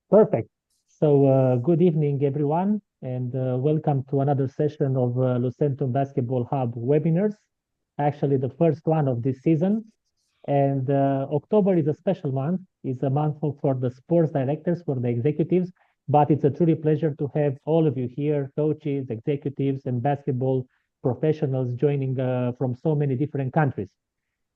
Perfect. Good evening, everyone, and welcome to another session of Lucentum Basketball Hub webinars. Actually, the first one of this season. And October is a special month. It's a month for the sports directors, for the executives. But it's a truly pleasure to have all of you here, coaches, executives, and basketball professionals joining from so many different countries.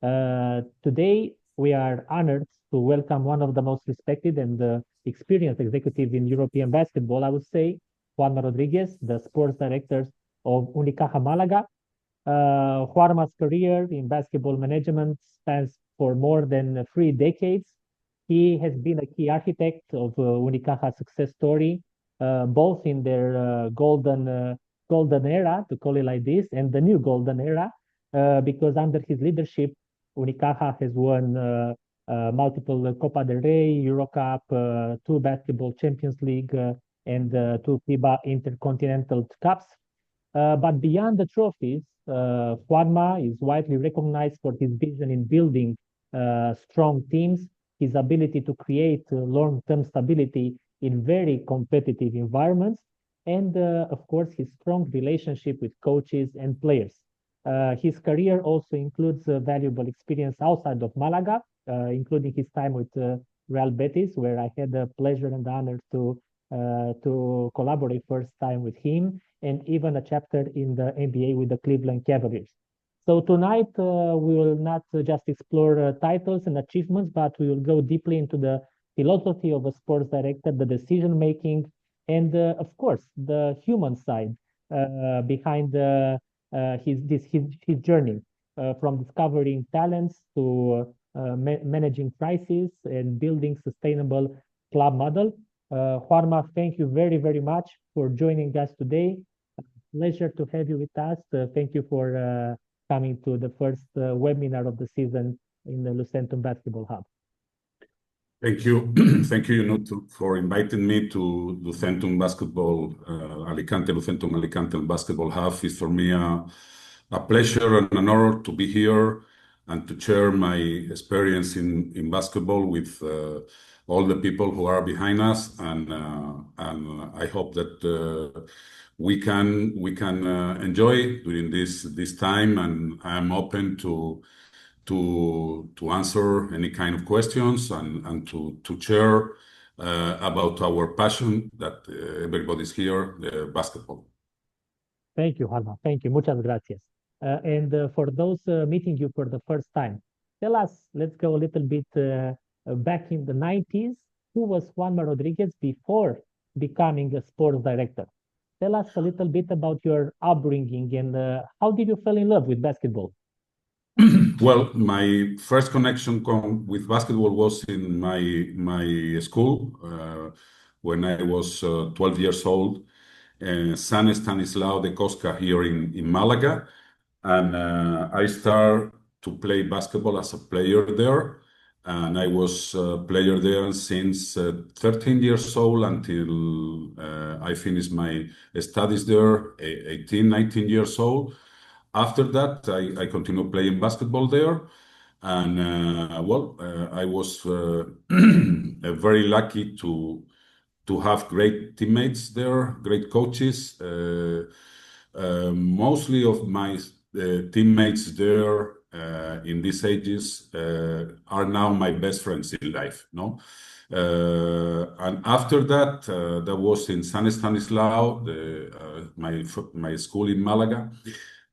Today, we are honored to welcome one of the most respected and experienced executives in European basketball, I would say, Juanma Rodríguez, the sports director of Unicaja Málaga. Juanma's career in basketball management spans for more than 3 decades. He has been a key architect of Unicaja's success story, both in their golden era, to call it like this, and the new golden era, because under his leadership, Unicaja has won multiple Copa del Rey, EuroCup, 2 Basketball Champions League, and 2 FIBA Intercontinental Cups. But beyond the trophies, Juanma is widely recognized for his vision in building strong teams, his ability to create long-term stability in very competitive environments, and of course, his strong relationship with coaches and players. His career also includes valuable experience outside of Malaga, including his time with Real Betis, where I had the pleasure and honor to collaborate first time with him, and even a chapter in the NBA with the Cleveland Cavaliers. So tonight, we will not just explore titles and achievements, but we will go deeply into the philosophy of a sports director, the decision-making, and of course, the human side behind his journey, from discovering talents to managing crises and building sustainable club model. Juanma, thank you very, very much for joining us today. Pleasure to have you with us. Thank you for coming to the first webinar of the season in the Lucentum Basketball Hub. Thank you. Thank you, for inviting me to Lucentum Basketball, Lucentum Alicante Basketball Hub. It's for me a pleasure and an honor to be here and to share my experience in basketball with all the people who are behind us, and I hope that we can enjoy during this time, and I'm open to answer any kind of questions and to share about our passion that everybody's here, basketball. Thank you, Juanma. Thank you. Muchas gracias. And for those meeting you for the first time, tell us, let's go a little bit back in the 90s. Who was Juanma Rodríguez before becoming a sports director? Tell us a little bit about your upbringing and how did you fall in love with basketball? Well, my first connection with basketball was in my school when I was 12 years old, San Stanislao de Cosca here in Malaga, and I started to play basketball as a player there, and I was a player there since 13 years old until I finished my studies there, 18, 19 years old. After that, I continued playing basketball there, and I was very lucky to have great teammates there, great coaches. Mostly of my teammates there in these ages are now my best friends in life. No, and after that, that was in San Stanislao, my school in Malaga.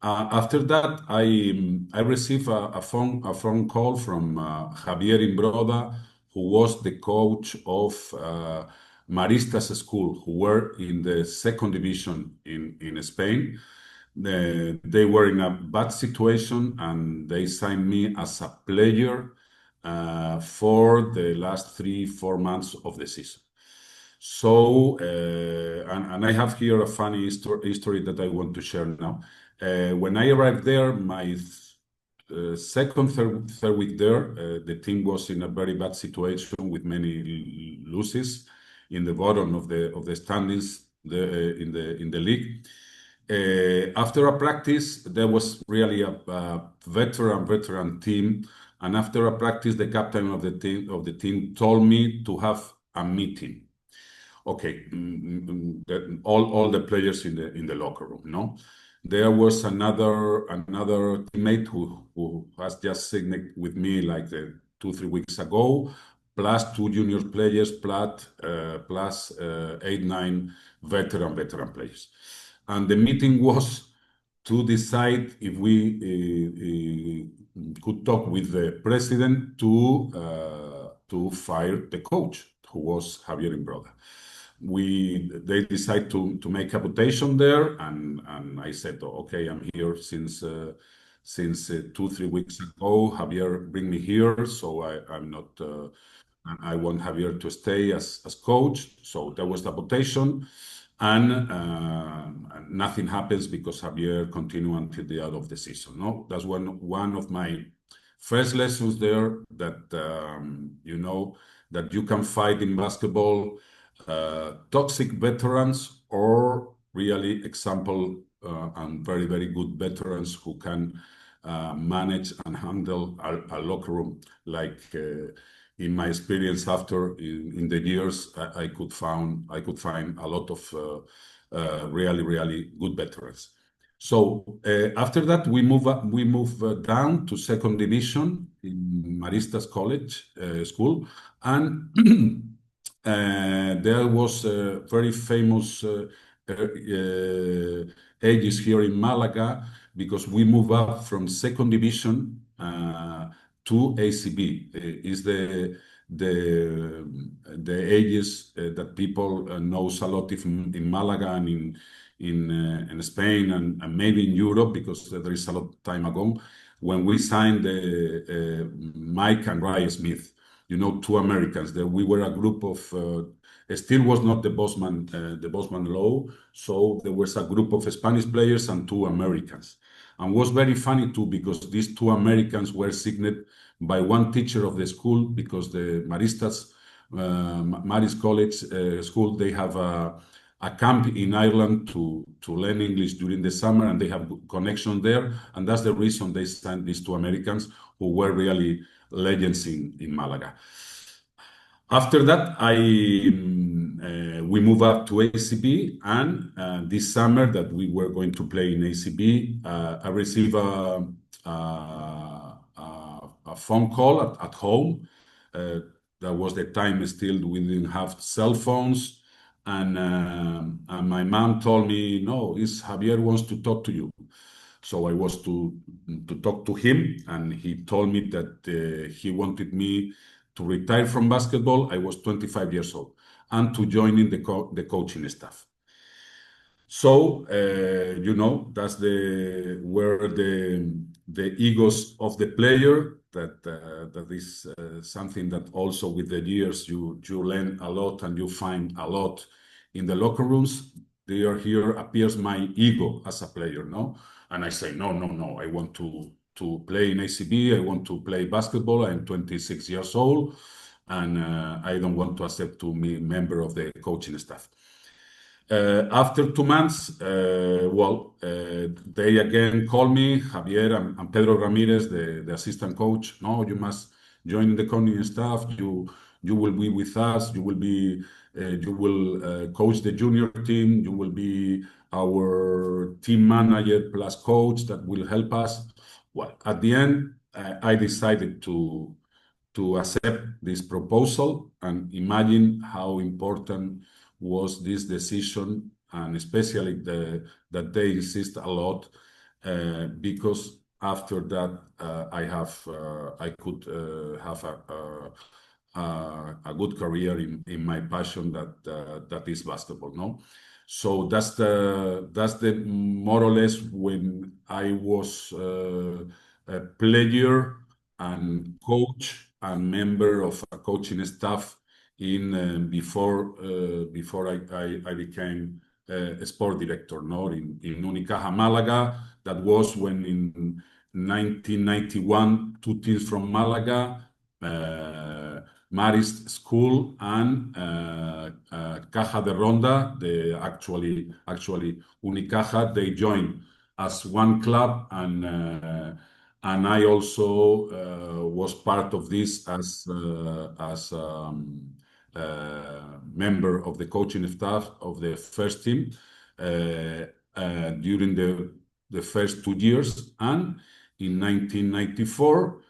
After that, I received a phone call from Javier Imbroda, who was the coach of Maristas School, who were in the second division in Spain. They were in a bad situation, and they signed me as a player for the last 3-4 months of the season. So, and I have here a funny history that I want to share now. When I arrived there, my third week there, the team was in a very bad situation with many losses in the bottom of the standings in the league. After a practice, there was really a veteran team, and after a practice, the captain of the team told me to have a meeting. okay, all the players in the locker room, no? There was another teammate who has just signed with me like 2-3 weeks ago, plus 2 junior players, plus 8-9 veteran players. And the meeting was to decide if we could talk with the president to fire the coach, who was Javier Imbroda. They decide to make a votation there, and I said, "Oh, okay, I'm here since 2-3 weeks ago. Javier bring me here, so I'm not. I want Javier to stay as coach." So there was the votation, and nothing happens because Javier continue until the end of the season. No, that's one of my first lessons there, that that you can fight in basketball toxic veterans or really example and very, very good veterans who can manage and handle a locker room. Like in my experience after in the years, I could find a lot of really, really good veterans. So after that, we move down to second division in Maristas College School, and there was a very famous ages here in Malaga, because we move up from second division to ACB. Is the ages that people knows a lot in Malaga and in Spain and maybe in Europe, because there is a lot of time ago when we signed Mike and Ray Smith, two Americans. That we were a group of. Still was not the Bosman law, so there was a group of Spanish players and 2 Americans. And was very funny too, because these 2 Americans were signed by one teacher of the school, because the Maristas, Maris College School, they have a camp in Ireland to learn English during the summer, and they have connection there. And that's the reason they signed these 2 Americans who were really legends in Malaga. After that, we move up to ACB, and this summer that we were going to play in ACB, I received a phone call at home. That was the time still we didn't have cell phones, and my mom told me, "No, Javier wants to talk to you." So I was to talk to him, and he told me that he wanted me to retire from basketball. I was 25 years old, and to join in the coaching staff. So that's where the egos of the player. That is something that also with the years you learn a lot and you find a lot in the locker rooms. Here appears my ego as a player, no? And I say, no, I want to play in ACB. I want to play basketball. I'm 26 years old, and I don't want to accept to be member of the coaching staff. After 2 months, they again call me, Javier and Pedro Ramirez, the assistant coach. "No, you must join the coaching staff. You will be with us. You will coach the junior team. You will be our team manager plus coach that will help us." Well, at the end, I decided to accept this proposal, and imagine how important was this decision, and especially that they insist a lot, because after that I could have a good career in my passion that is basketball. No, so that's the more or less when I was a player and coach and member of a coaching staff before I became a sport director, no, in Unicaja Málaga. That was when in 1991 2 teams from Malaga, Marist School and Caja de Ronda, actually Unicaja, they joined as one club, and I also was part of this as member of the coaching staff of the first team during the first 2 years. And in 1994,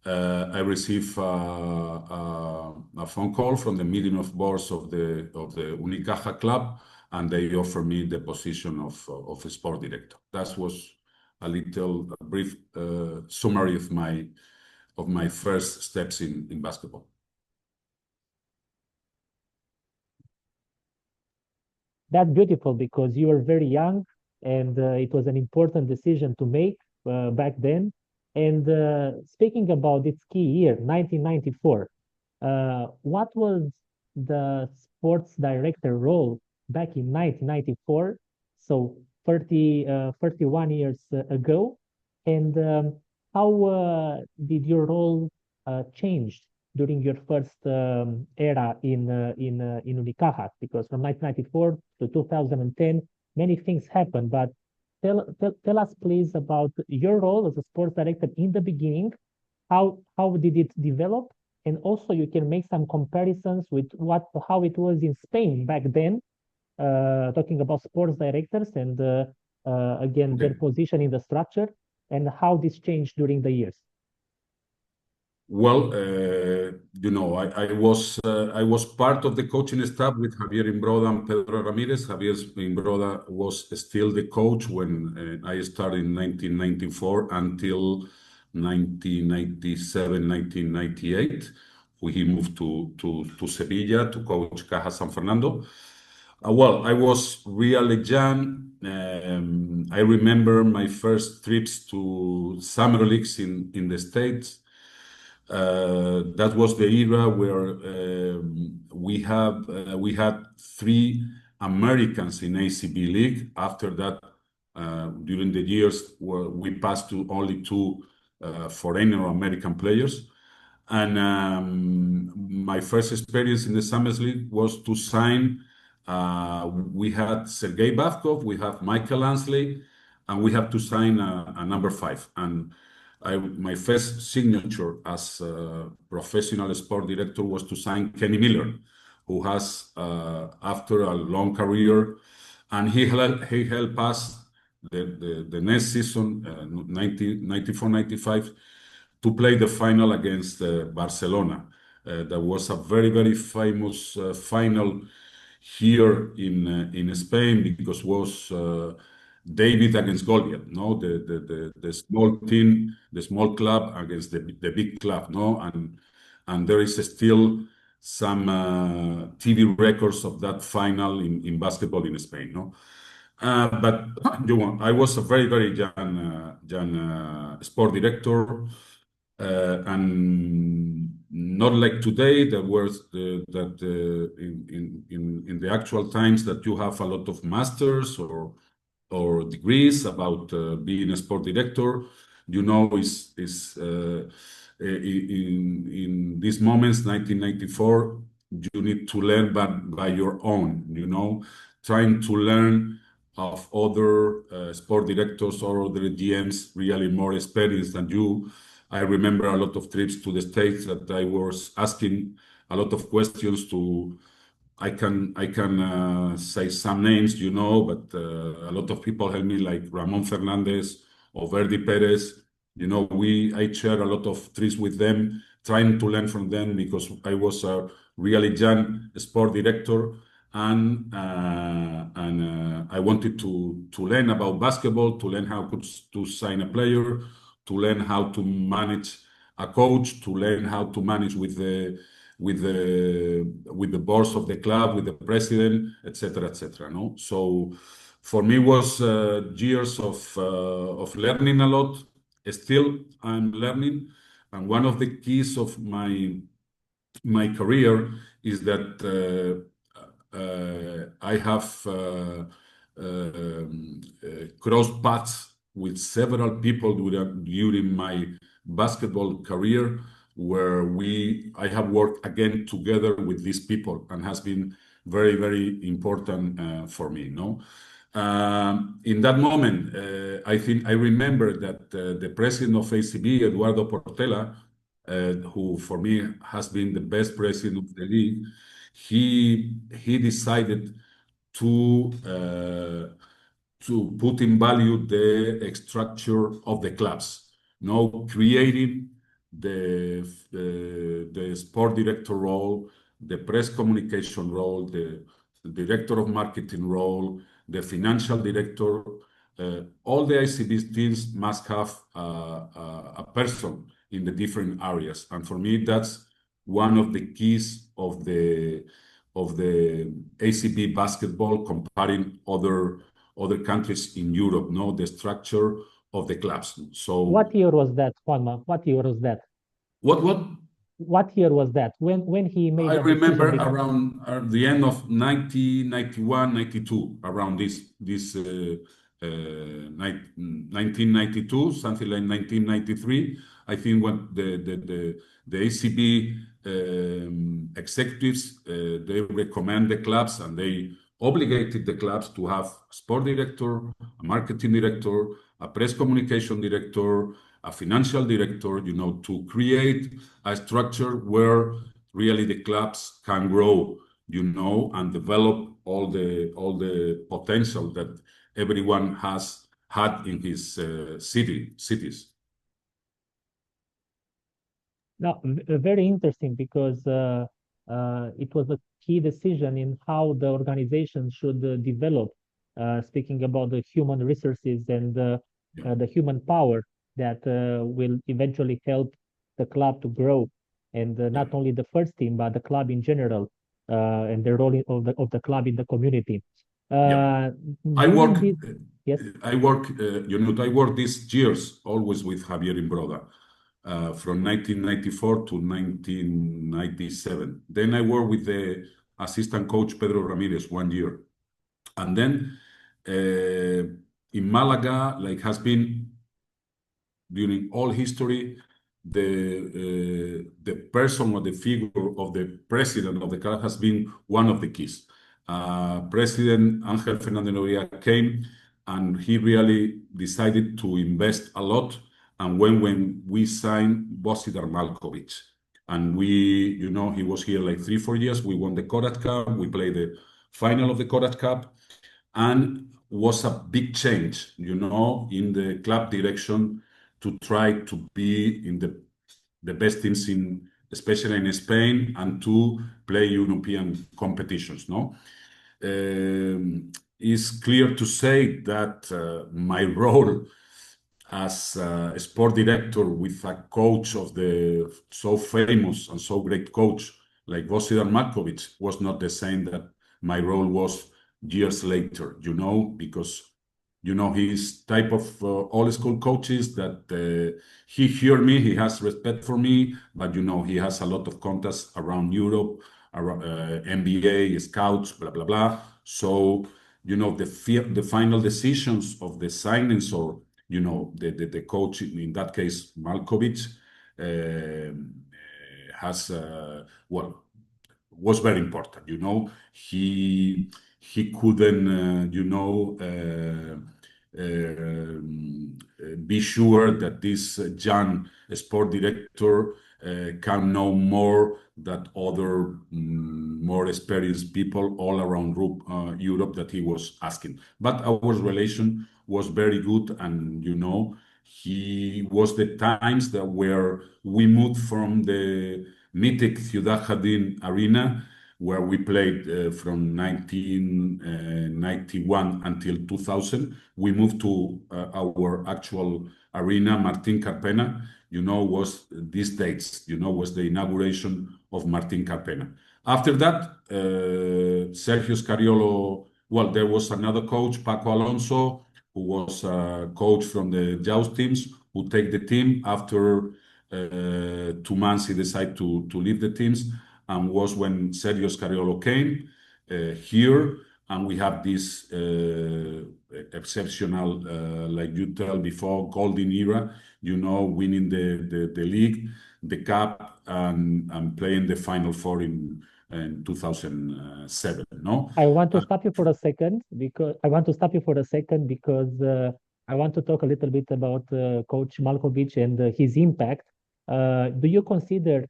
I received a phone call from the meeting of boards of the Unicaja club, and they offered me the position of a sport director. That was a brief summary of my first steps in basketball. That's beautiful because you were very young and it was an important decision to make back then. And speaking about its key year, 1994, what was the sports director role back in 1994? So 31 years ago. And how did your role change during your first era in Unicaja? Because from 1994 to 2010, many things happened. But tell us, please, about your role as a sports director in the beginning. How did it develop? And also, you can make some comparisons with how it was in Spain back then, talking about sports directors and again their position in the structure and how this changed during the years. Well, I was part of the coaching staff with Javier Imbroda and Pedro Ramirez. Javier Imbroda was still the coach when I started in 1994 until 1997, 1998. He moved to Sevilla to coach Caja San Fernando. Well, I was really young. I remember my first trips to summer leagues in the States. That was the era where we had 3 Americans in ACB League. After that, during the years, we passed to only 2 foreigner American players. And my first experience in the Summers League was to sign. We had Sergei Bavkov, we have Michael Ansley, and we have to sign a number 5. And my first signature as a professional sport director was to sign Kenny Miller, who has, after a long career, and he helped us the next season, 94-95, to play the final against Barcelona. That was a very, very famous final here in Spain because it was David against Goliath, no, the small team, the small club against the big club, no, and there is still some TV records of that final in basketball in Spain, no. But I was a very, very young sport director, and not like today. There was in the actual times that you have a lot of masters or degrees about being a sport director. Is in these moments, 1994, you need to learn by your own. Trying to learn of other sport directors or other GMs really more experienced than you. I remember a lot of trips to the States that I was asking a lot of questions to. I can say some names, but a lot of people help me, like Ramon Fernandez or Verdi Perez. I share a lot of trips with them, trying to learn from them because I was a really young sport director, and I wanted to learn about basketball, to learn how to sign a player, to learn how to manage a coach, to learn how to manage with the boards of the club, with the president, etc., etc. No, so for me, it was years of learning a lot. Still, I'm learning, and one of the keys of my career is that I have crossed paths with several people during my basketball career, where I have worked again together with these people, and has been very, very important for me. In that moment, I think I remember that the president of ACB, Eduardo Portela, who for me has been the best president of the league, he decided to uh, to put in value the structure of the clubs, creating the sport director role, the press communication role, the director of marketing role, the financial director. All the ICB teams must have a person in the different areas, and for me, that's one of the keys of the ACB basketball comparing other countries in Europe, the structure of the clubs. So What year was that, Juanma? What year was that? what What year was that? When he made I that decision? remember around the end of 1991, 92, around this 1992, something like 1993. I think when the ACB executives they recommend the clubs and they obligated the clubs to have a sport director, a marketing director, a press communication director, a financial director, to create a structure where really the clubs can grow, and develop all the potential that everyone has had in his cities. No, very interesting because it was a key decision in how the organization should develop, speaking about the human resources and Yeah. the human power that will eventually help the club to grow, and not Yeah. only the first team, but the club in general, and the role of the club in the community. Yeah. I During work, this, yes, I work, I work these years always with Javier Imbroda, from 1994 to 1997. Then I worked with the assistant coach Pedro Ramirez 1 year. And then in Malaga, like has been during all history, the person or the figure of the president of the club has been one of the keys. President Angel Fernandez Noriega came and he really decided to invest a lot. And when we signed Bosidar Malkovic, and he was here like 3-4 years, we won the Korat Cup, we played the final of the Korat Cup, and was a big change, in the club direction to try to be in the best teams especially in Spain, and to play European competitions. No, it's clear to say that my role as a sport director with a coach of the so famous and so great coach like Bosidar Markovic was not the same that my role was years later, because he's type of old school coaches that he hear me, he has respect for me, but he has a lot of contacts around Europe, around NBA scouts, blah blah blah. So the final decisions of the signings, or the coach, in that case Malkovic, has was very important. He couldn't be sure that this young sport director can know more than other more experienced people all around Europe that he was asking. But our relation was very good, and he was the times that where we moved from the mythic Ciudad Jardín arena, where we played from 1991 until 2000. We moved to our actual arena, Martín Carpena. Was these dates. Was the inauguration of Martín Carpena. After that, Sergio Scariolo. Well, there was another coach, Paco Alonso, who was a coach from the Jaws teams, who take the team after 2 months. He decided to leave the teams, and was when Sergio Scariolo came here, and we have this exceptional, like you tell before, golden era, winning the league, the cup, and playing the Final Four in 2007. No, I want to stop you for a second because I want to talk a little bit about Coach Malkovic and his impact. Do you consider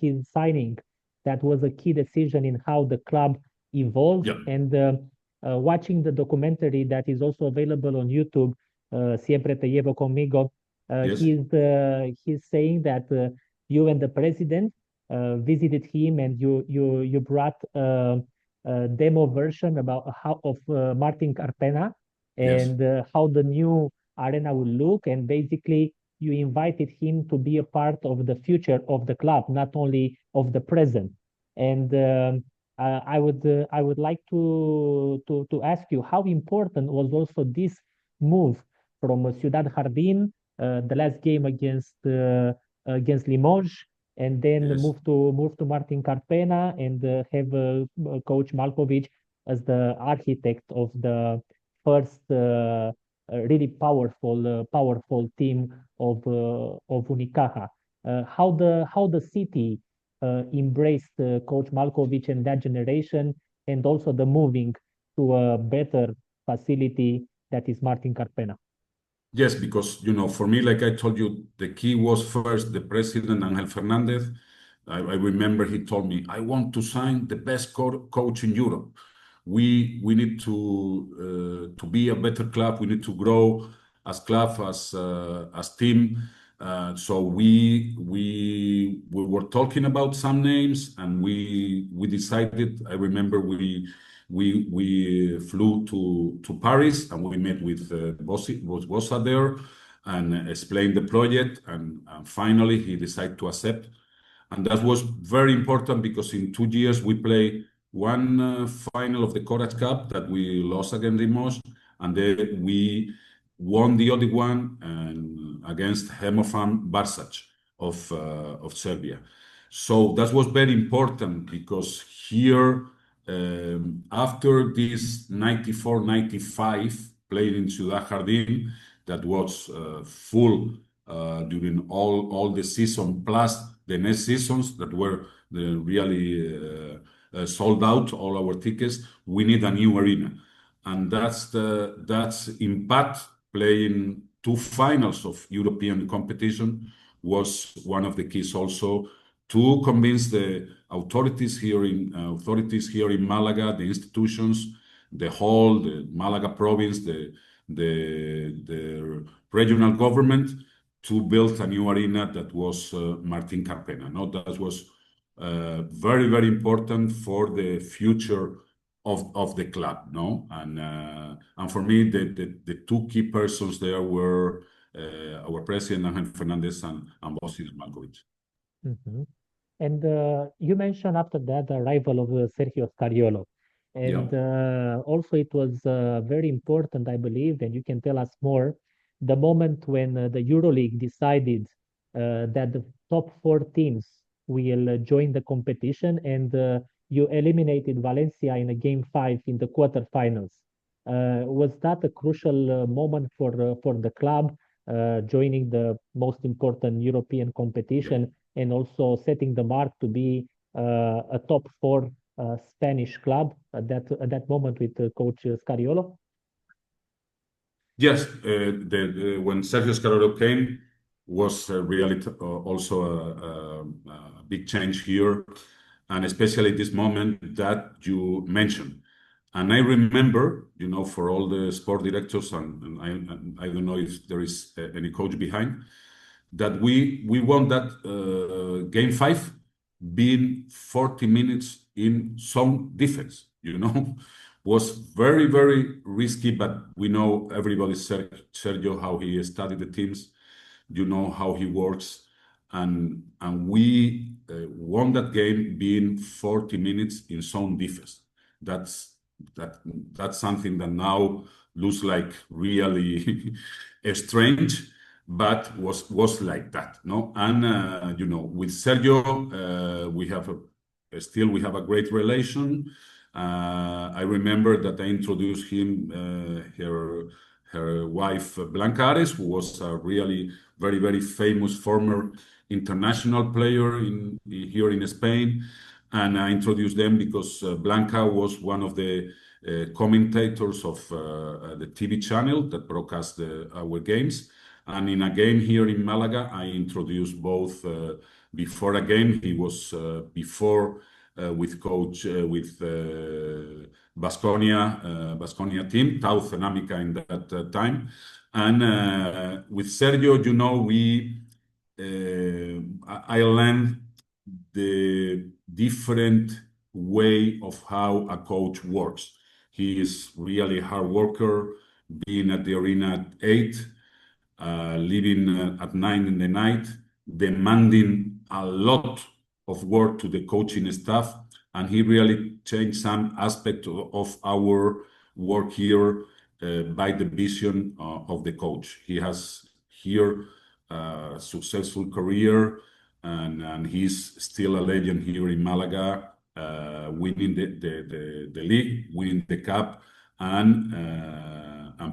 his signing that was a key decision in how the club evolved. Yeah. And watching the documentary that is also available on YouTube, Siempre te llevo conmigo, Yes. he's saying that you and the president visited him, and you brought a demo version about how of Martin Carpena Yes. and how the new arena will look, and basically you invited him to be a part of the future of the club, not only of the present. And I would like to ask you how important was also this move from Ciudad Jardín, the last game against Limoges, and then Yes. move to Martin Carpena and have Coach Malkovich as the architect of the first really powerful team of Unicaja. How the city embraced Coach Malkovich and that generation, and also the moving to a better facility that is Martin Carpena. Yes, because for me, like I told you, the key was first the president, Angel Fernandez. I remember he told me, "I want to sign the best coach in Europe. We need to be a better club. We need to grow as club, as team." So we were talking about some names, and we decided. I remember we flew to Paris, and we met with Bossa there and explained the project, and finally he decided to accept. And that was very important because in 2 years we played one final of the Courage Cup that we lost against Limoges, and then we won the other one against Hemofarm Barça of Serbia. So that was very important because here, after this 94-95 played in Ciudad Jardín, that was full during all the season, plus the next seasons that were really sold out, all our tickets. We need a new arena, and that's impact. Playing two finals of European competition was one of the keys also to convince the authorities here in Malaga, the institutions, the whole, the Malaga province, the regional government, to build a new arena that was Martin Carpena. No, that was very, very important for the future of the club. No, and for me, the two key persons there were our president Angel Fernandez and Bosis Malkovich. Mhm. And you mentioned after that the arrival of Sergio Scariolo. And also it was very important, I believe, and you can tell us more, the moment when the EuroLeague decided that the top four teams will join the competition, and you eliminated Valencia in a game 5 in the quarterfinals. Was that a crucial moment for the club joining the most important European competition, and also setting the mark to be a top four Spanish club at that moment with Coach Scariolo? Yes, when Sergio Scariolo came, was really also a big change here, and especially this moment that you mentioned. And I remember, for all the sport directors, and I don't know if there is any coach behind, that we won that game 5 being 40 minutes in zone defense, was very, very risky, but we know everybody, Sergio, how he studied the teams, how he works, and we won that game being 40 minutes in zone defense. That's something that now looks like really strange, but was like that, no? And with Sergio, we have a great relation. I remember that I introduced him, her wife Blanca Ares, who was a really very, very famous former international player here in Spain. And I introduced them because Blanca was one of the commentators of the TV channel that broadcast our games. And in a game here in Malaga, I introduced both. Before a game, he was before with coach with Baskonia team, Tau Cenamica in that time. And with Sergio, you know, I learned the different way of how a coach works. He is really a hard worker, being at the arena at 8, leaving at 9 in the night, demanding a lot of work to the coaching staff, and he really changed some aspect of our work here by the vision of the coach. He has here a successful career, and he's still a legend here in Malaga, winning the league, winning the cup, and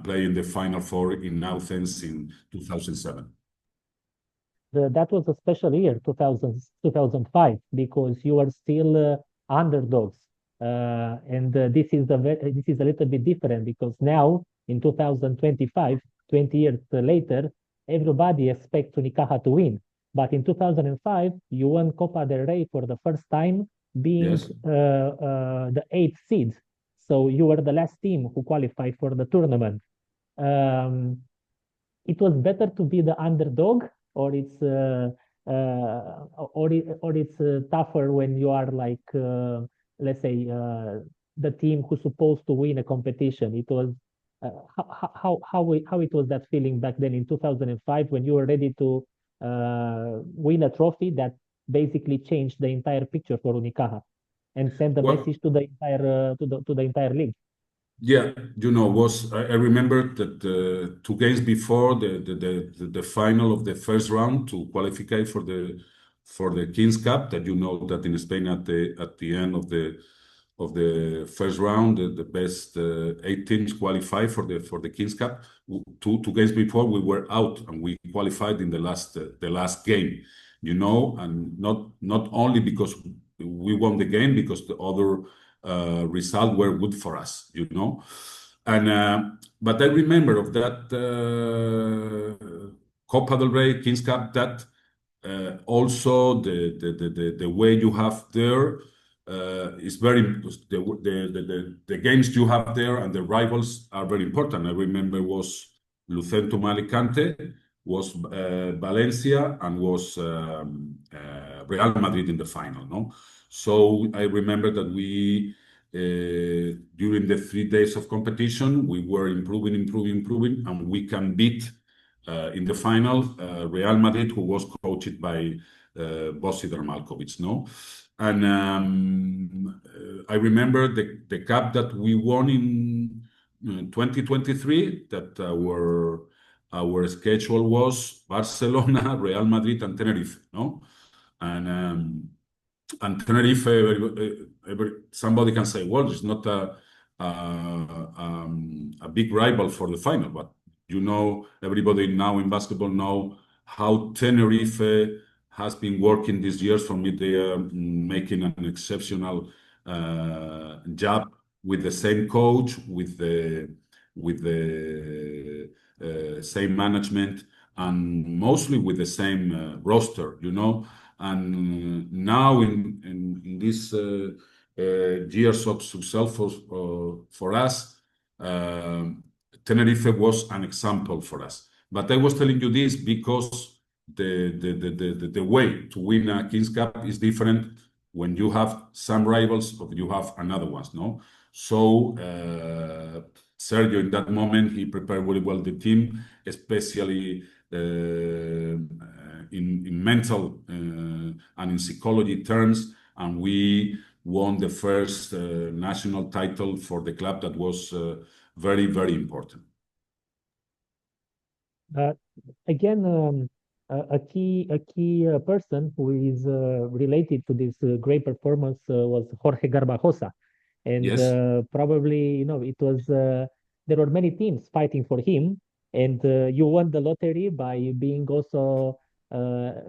playing the Final Four in Athens in 2007. That was a special year, 2005, because you are still underdogs. This is a little bit different because now in 2025, 20 years later, everybody expects Unicaja to win. But in 2005, you won Copa del Rey for the first time, being Yes. The 8th seed. So you were the last team who qualified for the tournament. It was better to be the underdog, or it's tougher when you are like let's say the team who's supposed to win a competition. It was how it was that feeling back then in 2005 when you were ready to win a trophy that basically changed the entire picture for Unicaja and sent the Well, message to the entire to the entire league. yeah, you know, I remember that 2 games before the final of the first round to qualify for the Kings Cup, that you know that in Spain at the end of the first round, the best 8 teams qualify for the Kings Cup. Two games before we were out and we qualified in the last game, you know, and not only because we won the game, because the other results were good for us, you know. And but I remember of that Copa del Rey, Kings Cup, that also the way you have there is very the games you have there and the rivals are very important. I remember was Lucentum Alicante, was Valencia, and was Real Madrid in the final, no? So I remember that we during the 3 days of competition we were improving, and we can beat in the final Real Madrid, who was coached by Bosidar Malkovic, no? And I remember the cup that we won in 2023, that our schedule was Barcelona, Real Madrid, and Tenerife, no? And Tenerife, somebody can say, well, it's not a big rival for the final, but you know, everybody now in basketball know how Tenerife has been working these years. For me, they are making an exceptional job with the same coach, with the same management, and mostly with the same roster, you know. And now in these years of success for us, Tenerife was an example for us. But I was telling you this because the way to win a Kings Cup is different when you have some rivals or you have another ones, no? So Sergio, in that moment, he prepared very well the team, especially in mental and in psychology terms, and we won the first national title for the club. That was very, very important. Again, a key person who is related to this great performance was Jorge Garbajosa, and Yes. probably it was there were many teams fighting for him, and you won the lottery by being also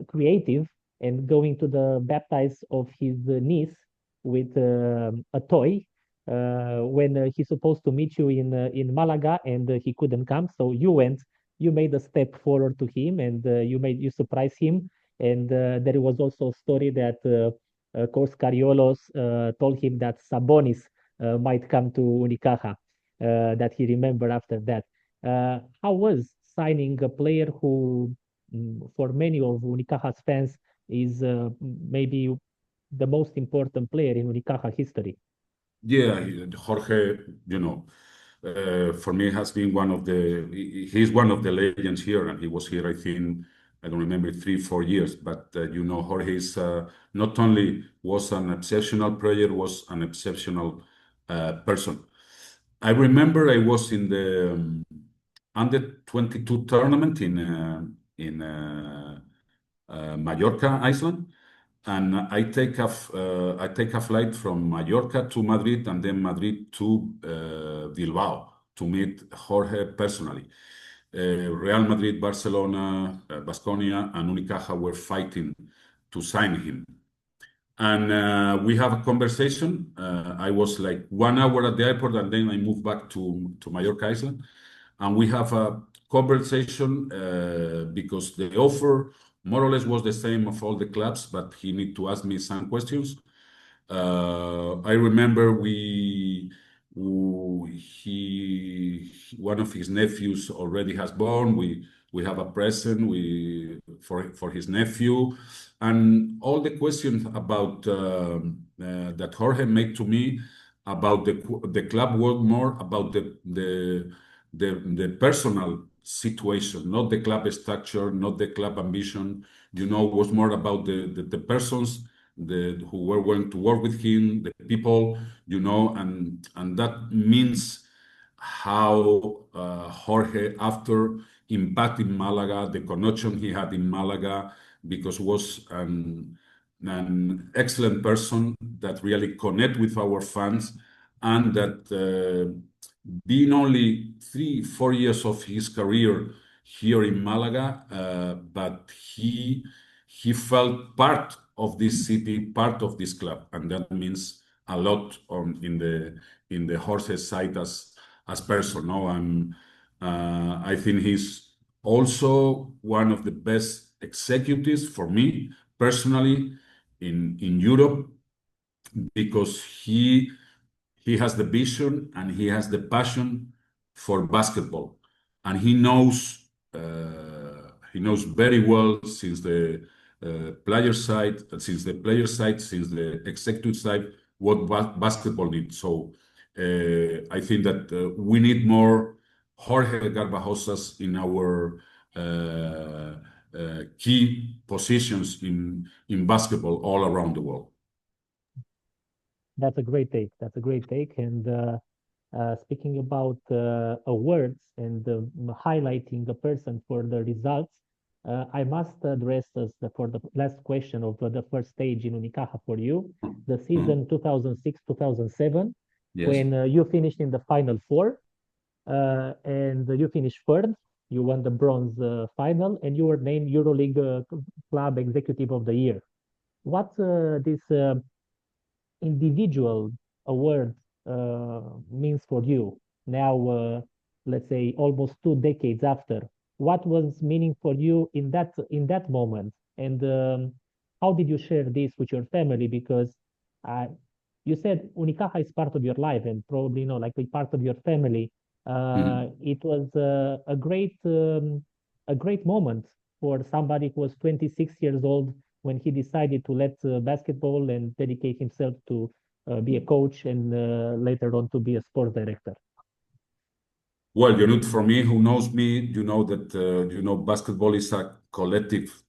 creative and going to the baptize of his niece with a toy when he's supposed to meet you in Malaga, and he couldn't come, so you made a step forward to him, and you surprised him. And there was also a story that Coach Cariolos told him that Sabonis might come to Unicaja, that he remembered after that. How was signing a player who, for many of Unicaja's fans, is maybe the most important player in Unicaja history? Yeah, Jorge, for me has been he's one of the legends here, and he was here, I think, I don't remember, 3, 4 years, but Jorge is not only was an exceptional player, was an exceptional person. I remember I was in the under 22 tournament in Mallorca, Iceland, and I take a flight from Mallorca to Madrid and then Madrid to Bilbao to meet Jorge personally. Real Madrid, Barcelona, Baskonia, and Unicaja were fighting to sign him. And we have a conversation. I was like 1 hour at the airport, and then I moved back to Mallorca, Iceland. And we have a conversation because the offer more or less was the same of all the clubs, but he need to ask me some questions. I remember one of his nephews already has born. We have a present for his nephew, and all the questions about that Jorge made to me about the club were more about the personal situation, not the club structure, not the club ambition. Was more about the persons who were willing to work with him, the people, and that means how Jorge, after impacting Malaga, the connection he had in Malaga, because was an excellent person that really connect with our fans, and that being only 3, 4 years of his career here in Malaga, but he felt part of this city, part of this club, and that means a lot in the Jorge's side as person. No, and I think he's also one of the best executives for me personally in Europe, because he has the vision and he has the passion for basketball, and he knows very well since the player side, since the executive side, what basketball needs. So I think that we need more Jorge Garbajosas in our key positions in basketball all around the world. That's a great take. That's a great take. And speaking about awards and highlighting a person for the results, I must address us for the last question of the first stage in Unicaja for you, the season 2006-2007, Yes. when you finished in the Final Four, and you finished third. You won the bronze final, and you were named EuroLeague Club Executive of the Year. What this individual award means for you now, let's say almost 2 decades after? What was meaning for you in that moment, and how did you share this with your family? Because you said Unicaja is part of your life and probably like a part of your family. It was a great moment for somebody who was 26 years old when he decided to let basketball and dedicate himself to be a coach and later on to be a sports director. Well, for me, who knows me, that basketball is a collective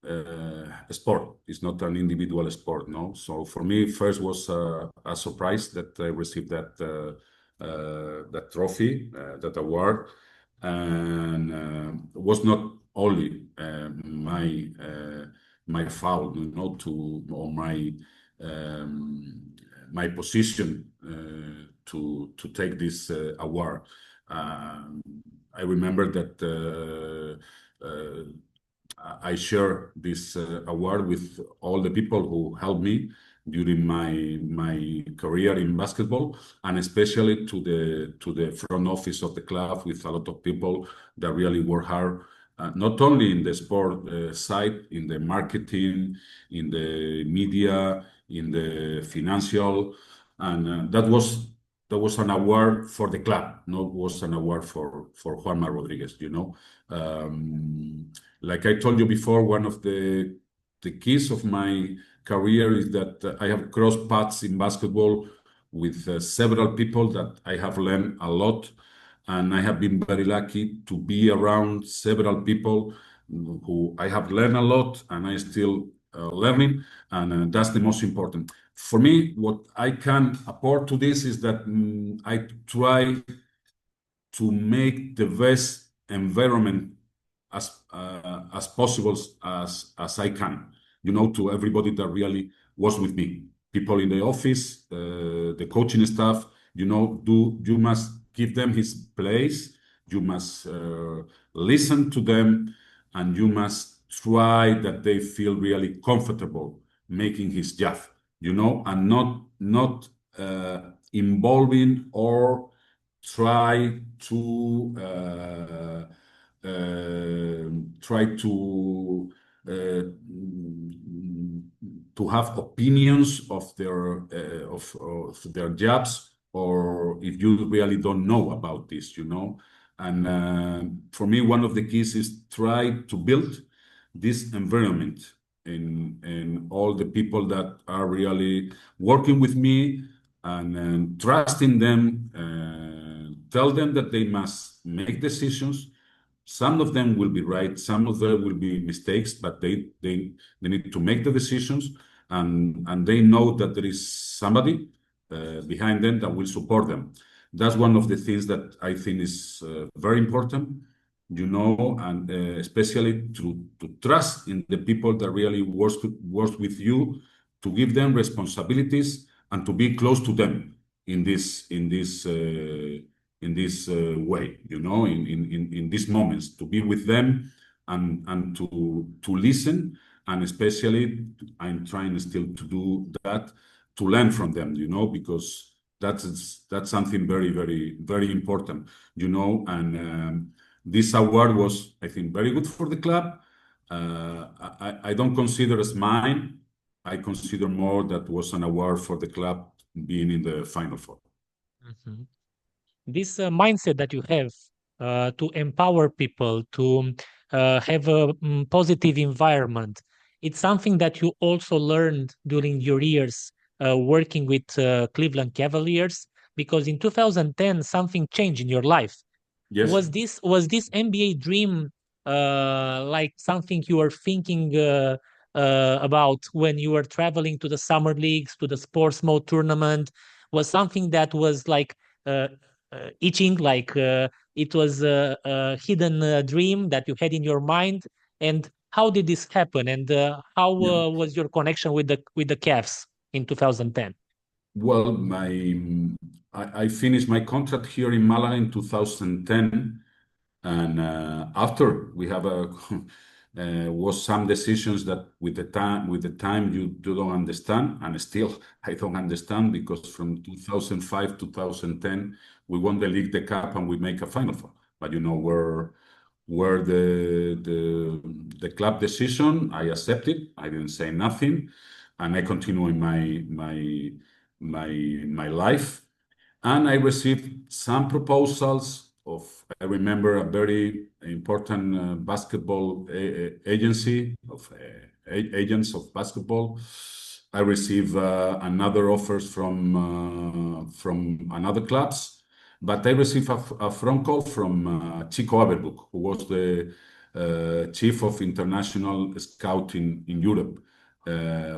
sport. It's not an individual sport, no. So for me, first was a surprise that I received that trophy, that award, and was not only my foul, or my position to take this award. I remember that I share this award with all the people who helped me during my career in basketball, and especially to the front office of the club, with a lot of people that really work hard not only in the sport side, in the marketing, in the media, in the financial, and that was an award for the club, not was an award for Juanma Rodríguez. Like I told you before, one of the keys of my career is that I have crossed paths in basketball with several people that I have learned a lot, and I have been very lucky to be around several people who I have learned a lot, and I still learning, and that's the most important. For me, what I can apport to this is that I try to make the best environment as possible as I can, to everybody that really was with me, people in the office, the coaching staff. You must give them his place. You must listen to them, and you must try that they feel really comfortable making his job, and not involving or try to try to have opinions of their jobs, or if you really don't know about this. And for me, one of the keys is try to build this environment in all the people that are really working with me, and trusting them, tell them that they must make decisions. Some of them will be right, some of them will be mistakes, but they need to make the decisions, and they know that there is somebody behind them that will support them. That's one of the things that I think is very important, and especially to trust in the people that really works with you, to give them responsibilities and to be close to them in this way, in these moments, to be with them, and to listen, and especially I'm trying still to do that, to learn from them, because that's something very, very, very important, and this award was, I think, very good for the club. I don't consider as mine. I consider more that was an award for the club being in the Final Four. Mhm. This mindset that you have to empower people, to have a positive environment, it's something that you also learned during your years working with Cleveland Cavaliers, because in 2010 something changed in your life. Yes. Was this NBA dream like something you were thinking about when you were traveling to the summer leagues, to the sports mode tournament? Was something that was like uh, itching, like it was a hidden dream that you had in your mind? And how did this happen? And how Yeah. was your connection with the Cavs in 2010? Well, I finished my contract here in Malaga in 2010, and after we have a was some decisions that with the time you don't understand, and still I don't understand, because from 2005 2010 we won the cup and we make a final four. But where the club decision, I accepted. I didn't say nothing, and I continue in my life. And I received some proposals of, I remember, a very important basketball agency of agents of basketball. I received another offers from another clubs, but I received a phone call from Chico Aberbuk, who was the chief of international scouting in Europe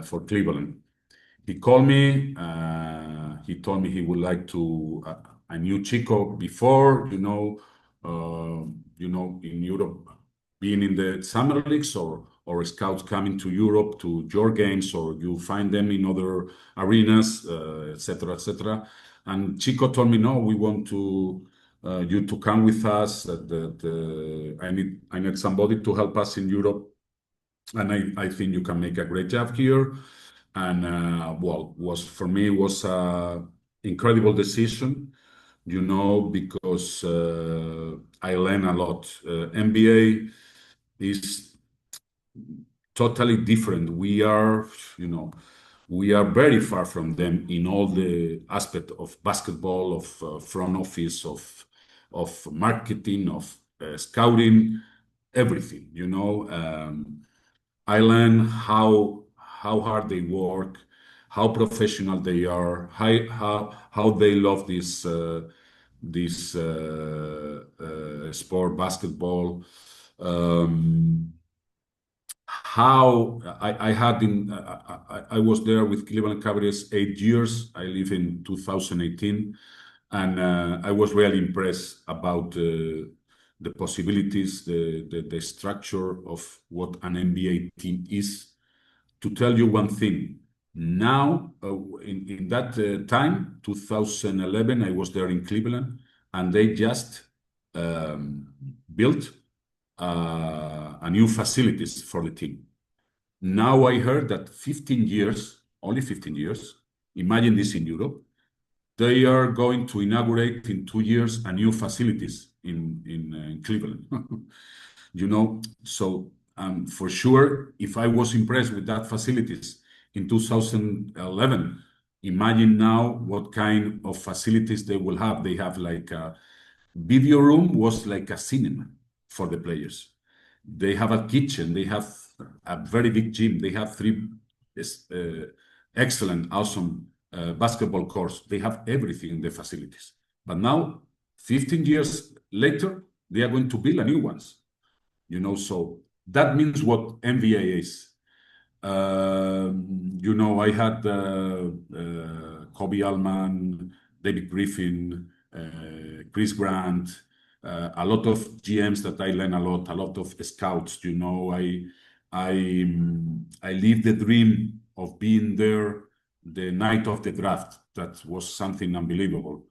for Cleveland. He called me. He told me he would like to. I knew Chico before, in Europe, being in the summer leagues, or scouts coming to Europe to your games, or you find them in other arenas, etc., etc. And Chico told me, no, we want you to come with us. I need somebody to help us in Europe, and I think you can make a great job here. And well, for me was a incredible decision, because I learned a lot. NBA is totally different. We are, we are very far from them in all the aspect of basketball, of front office, of marketing, of scouting, everything. I learned how hard they work, how professional they are, how they love this sport, basketball. How I had in I was there with Cleveland Cavaliers 8 years. I live in 2018, and I was really impressed about the possibilities, the structure of what an NBA team is. To tell you one thing, now in that time, 2011, I was there in Cleveland, and they just built a new facilities for the team. Now I heard that 15 years, only 15 years, imagine this in Europe, they are going to inaugurate in 2 years a new facilities in Cleveland. So for sure, if I was impressed with that facilities in 2011, imagine now what kind of facilities they will have. They have like a video room was like a cinema for the players. They have a kitchen. They have a very big gym. They have three excellent, awesome basketball courts. They have everything in the facilities. But now, 15 years later, they are going to build a new ones. So that means what NBA is. I had Kobe Allman, David Griffin, Chris Grant, a lot of GMs that I learn a lot of scouts. I lived the dream of being there the night of the draft. That was something unbelievable,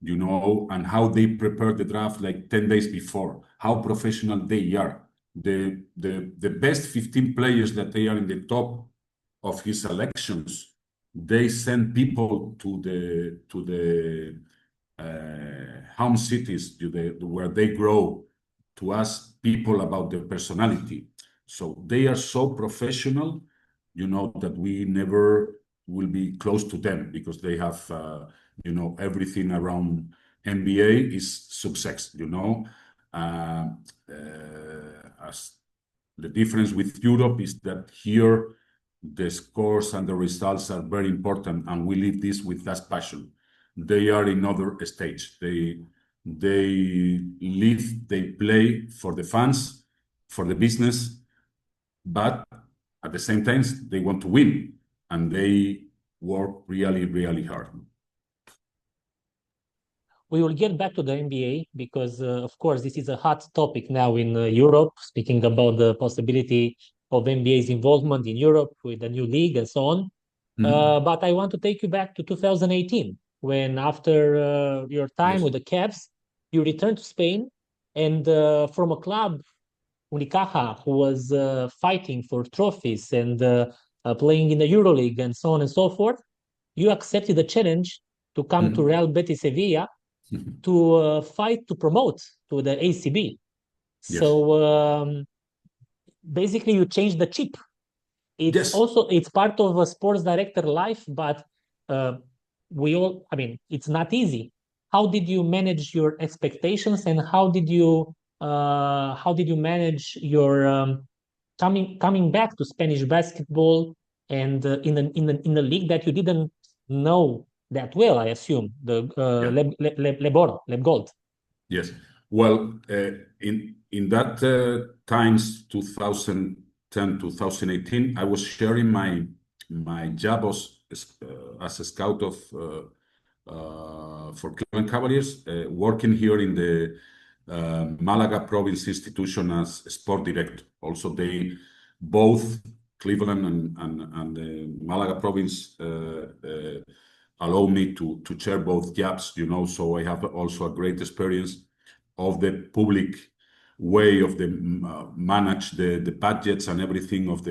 and how they prepared the draft like 10 days before, how professional they are. The best 15 players that they are in the top of his selections, they send people to the home cities where they grow to ask people about their personality. So they are so professional, that we never will be close to them because they have, everything around NBA is success, as the difference with Europe is that here the scores and the results are very important, and we live this with that passion. They are in other stage. They live, they play for the fans, for the business, but at the same time they want to win, and they work really, really hard. We will get back to the NBA because, of course, this is a hot topic now in Europe, speaking about the possibility of NBA's involvement in Europe with the new league and so on. But I want to take you back to 2018, when after your time with the Cavs, you returned to Spain, and from a club, Unicaja, who was fighting for trophies and playing in the EuroLeague and so on and so forth, you accepted the challenge to come to Real Betis Sevilla to fight to promote to the ACB. Yes. So basically you changed the chip. It's part of a sports director life, but it's not easy. How did you manage your expectations, and how did you manage your coming back to Spanish basketball and in a league that you didn't know that well, I assume, the Leb Gold. Yes. Well, in that times 2010, 2018, I was sharing my job as a scout for Cleveland Cavaliers, working here in the Malaga province institution as sport director. Also, they both Cleveland and the Malaga province allow me to chair both jobs, so I have also a great experience of the public way of the manage the budgets and everything of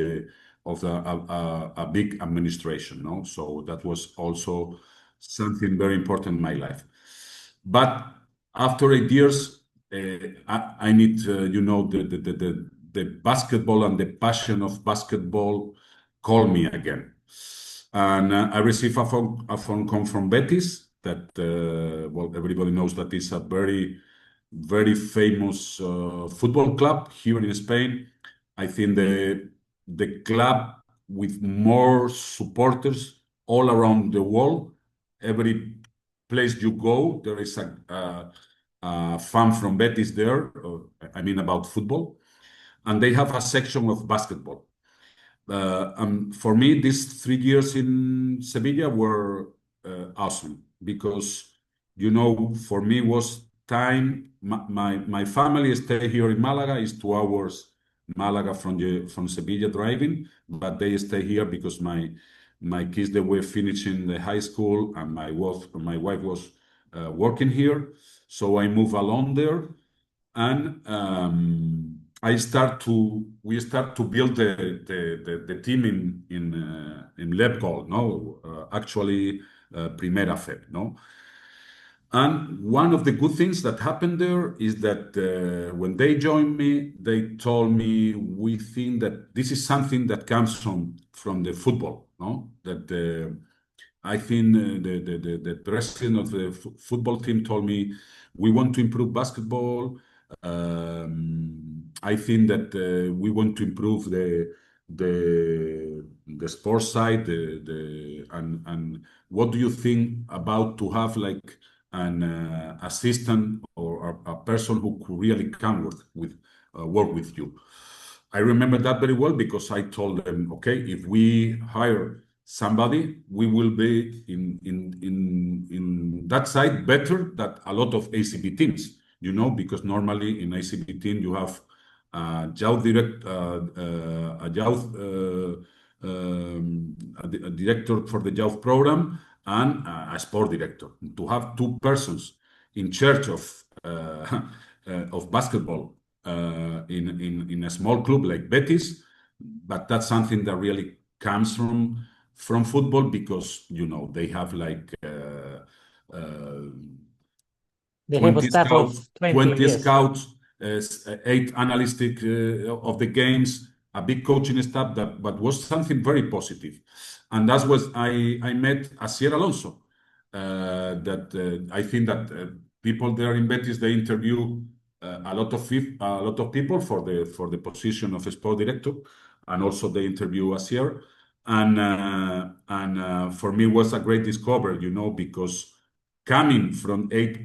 a big administration, so that was also something very important in my life. But after 8 years, I need, the basketball and the passion of basketball called me again. And I received a phone call from Betis that, well, everybody knows that is a very, very famous football club here in Spain. I think the club with more supporters all around the world. Every place you go, there is a fan from Betis there. I mean about football, and they have a section of basketball. For me, these 3 years in Sevilla were awesome because, for me was time. My family stay here in Malaga. Is 2 hours Malaga from Sevilla driving, but they stay here because my kids, they were finishing the high school, and my wife was working here, so I move along there, and we start to build the team in Lebgol, no, actually Primera FEB, no. And one of the good things that happened there is that when they joined me, they told me, we think that this is something that comes from the football, no? That I think the president of the football team told me, we want to improve basketball. I think that we want to improve the sports side. And what do you think about to have like an assistant or a person who could really come work with you? I remember that very well because I told them, okay, if we hire somebody, we will be in that side better than a lot of ACB teams, because normally in ACB team you have a director for the youth program and a sport director. To have two persons in charge of basketball in a small club like Betis, but that's something that really comes from football because they have like They have a 20 staff of scouts, 20, yes. scouts, 8 analysts of the games, a big coaching staff but was something very positive. And that was I met Asier Alonso. That I think that people there in Betis, they interview a lot of people for the position of a sport director, and also they interview Asier. And for me was a great discovery, because coming from 8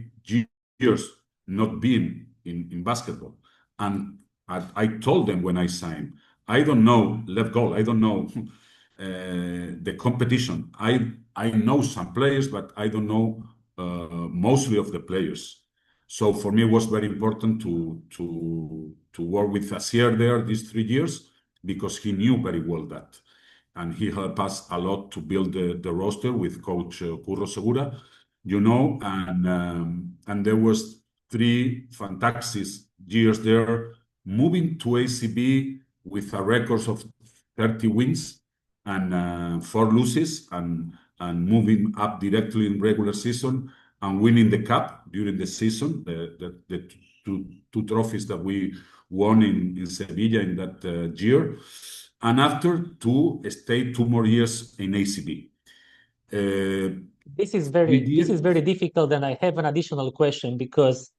years not being in basketball, and I told them when I signed, I don't know left goal, I don't know the competition. I know some players, but I don't know mostly of the players. So for me, it was very important to work with Asier there these 3 years because he knew very well that, and he helped us a lot to build the roster with Coach Curro Segura, and there was 3 fantastic years there, moving to ACB with a record of 30 wins and 4 losses, and moving up directly in regular season and winning the cup during the season, the two trophies that we won in Sevilla in that year, and after to stay 2 more years in ACB. This is very difficult, and I have an additional question because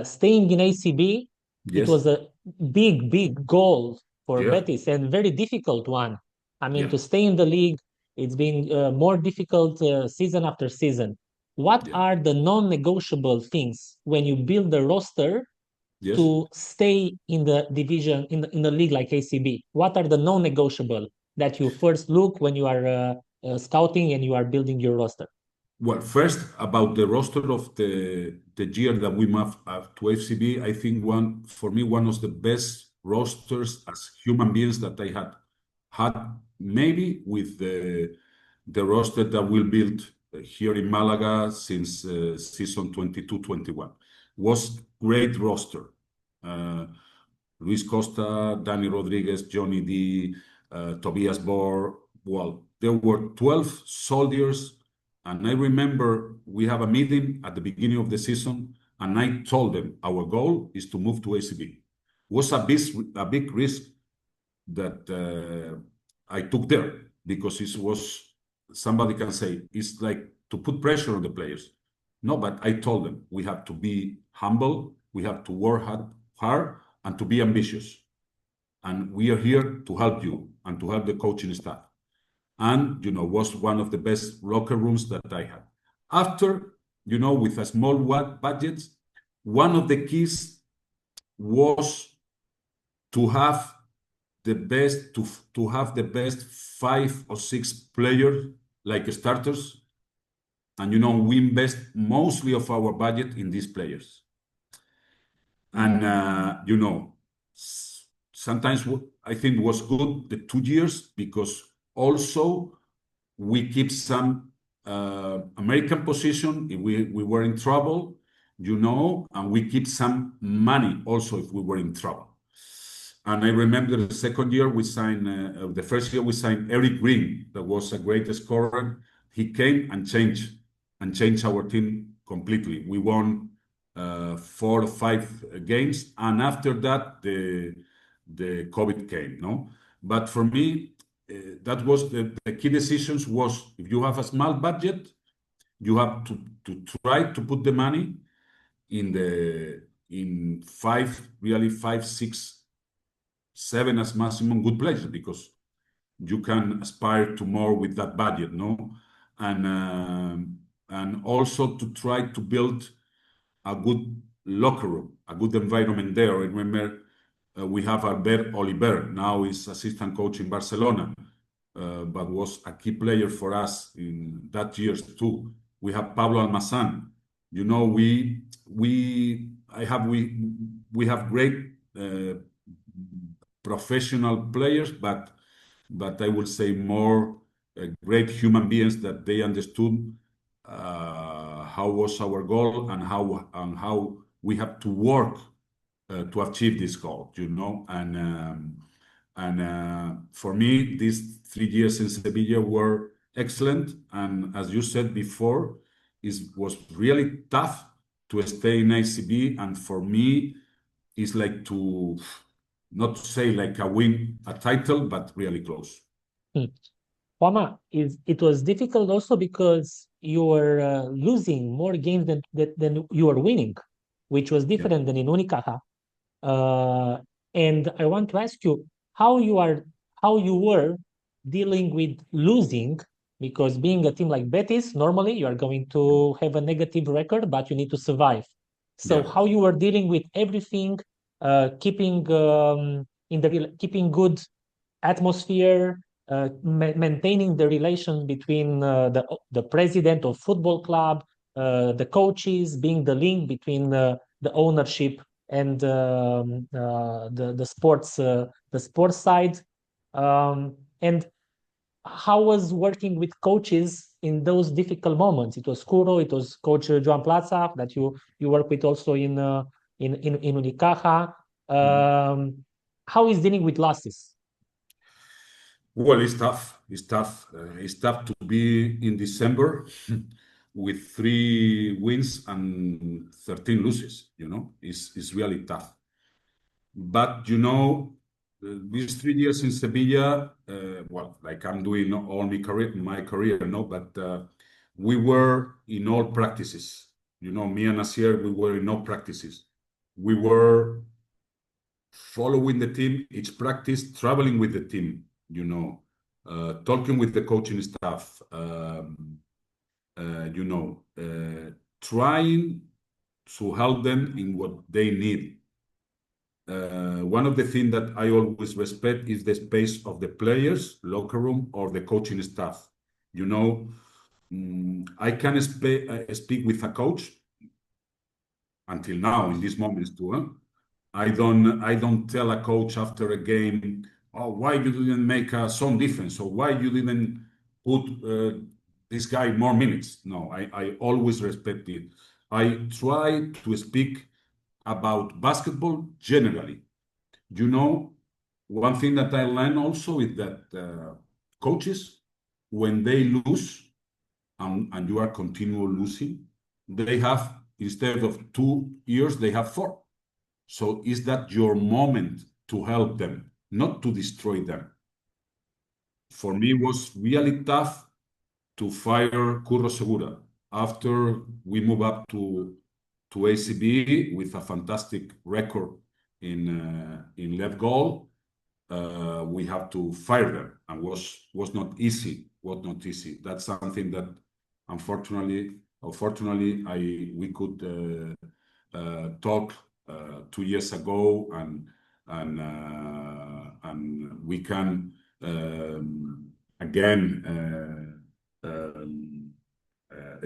staying in ACB, Yes. it was a big goal for Yeah. Betis and very difficult one. I mean, Yeah. to stay in the league, it's been more difficult season after season. What Yeah. are the non-negotiable things when you build the roster Yes. to stay in the division, in the league like ACB? What are the non-negotiable that you first look when you are scouting and you are building your roster? Well, first about the roster of the year that we moved up to FCB, I think for me one of the best rosters as human beings that I had maybe with the roster that we built here in Malaga since season 22-21 was great roster. Luis Costa, Dani Rodriguez, Johnny D, Tobias Bor. Well, there were 12 soldiers. And I remember we have a meeting at the beginning of the season, and I told them our goal is to move to ACB. was a big risk that I took there, because it was, somebody can say it's like to put pressure on the players. No, but I told them we have to be humble, we have to work hard, and to be ambitious. And we are here to help you and to help the coaching staff. And, was one of the best locker rooms that I had. After, with a small budget, one of the keys was to have the best, to have the best 5 or 6 players like starters. And, we invest mostly of our budget in these players. And, sometimes I think it was good the 2 years, because also we keep some American position if we were in trouble, and we keep some money also if we were in trouble. And I remember the second year we signed, the first year we signed Eric Green, that was a great scorer. He came and changed our team completely. We won 4 or 5 games, and after that the COVID came, no? But for me, that was the key decisions was, if you have a small budget, you have to try to put the money in 5, 6, 7 as maximum good players, because you can aspire to more with that budget, no? And also to try to build a good locker room, a good environment there. I remember we have Albert Oliver, now is assistant coach in Barcelona, but was a key player for us in that years too. We have Pablo Almazan. We have great professional players, but I will say more great human beings, that they understood how was our goal and how we have to work to achieve this goal, and for me, these 3 years in Sevilla were excellent. And as you said before, it was really tough to stay in ACB. And for me, it's like to, not to say like win a title, but really close. Juanma, it was difficult also because you were losing more games than you were winning, which was different than in Unicaja. And I want to ask you how you were dealing with losing, because being a team like Betis, normally you are going to have a negative record, but you need to survive. So how you were dealing with everything, keeping keeping good atmosphere, maintaining the relation between the president of football club, the coaches, being the link between the ownership and the sports side, and how was working with coaches in those difficult moments? It was Curo, it was Coach Joan Plaza that you work with also in Unicaja. How is dealing with losses? Well, it's tough. It's tough. It's tough to be in December with 3 wins and 13 losses. It's really tough. But these 3 years in Sevilla, well, like I'm doing all my career, but we were in all practices. Me and Asier, we were in all practices. We were following the team, each practice, traveling with the team, talking with the coaching staff, trying to help them in what they need. One of the things that I always respect is the space of the players, locker room, or the coaching staff. I can speak with a coach until now in these moments too. I don't tell a coach after a game, oh, why you didn't make some difference, or why you didn't put this guy more minutes. No, I always respect it. I try to speak about basketball generally. One thing that I learned also is that coaches, when they lose and you are continually losing, they have, instead of 2 years, they have 4. So is that your moment to help them, not to destroy them? For me, it was really tough to fire Curro Segura after we move up to ACB with a fantastic record in let goal. We have to fire them, and was not easy. Was not easy. That's something that unfortunately, or fortunately, we could talk 2 years ago, and we can again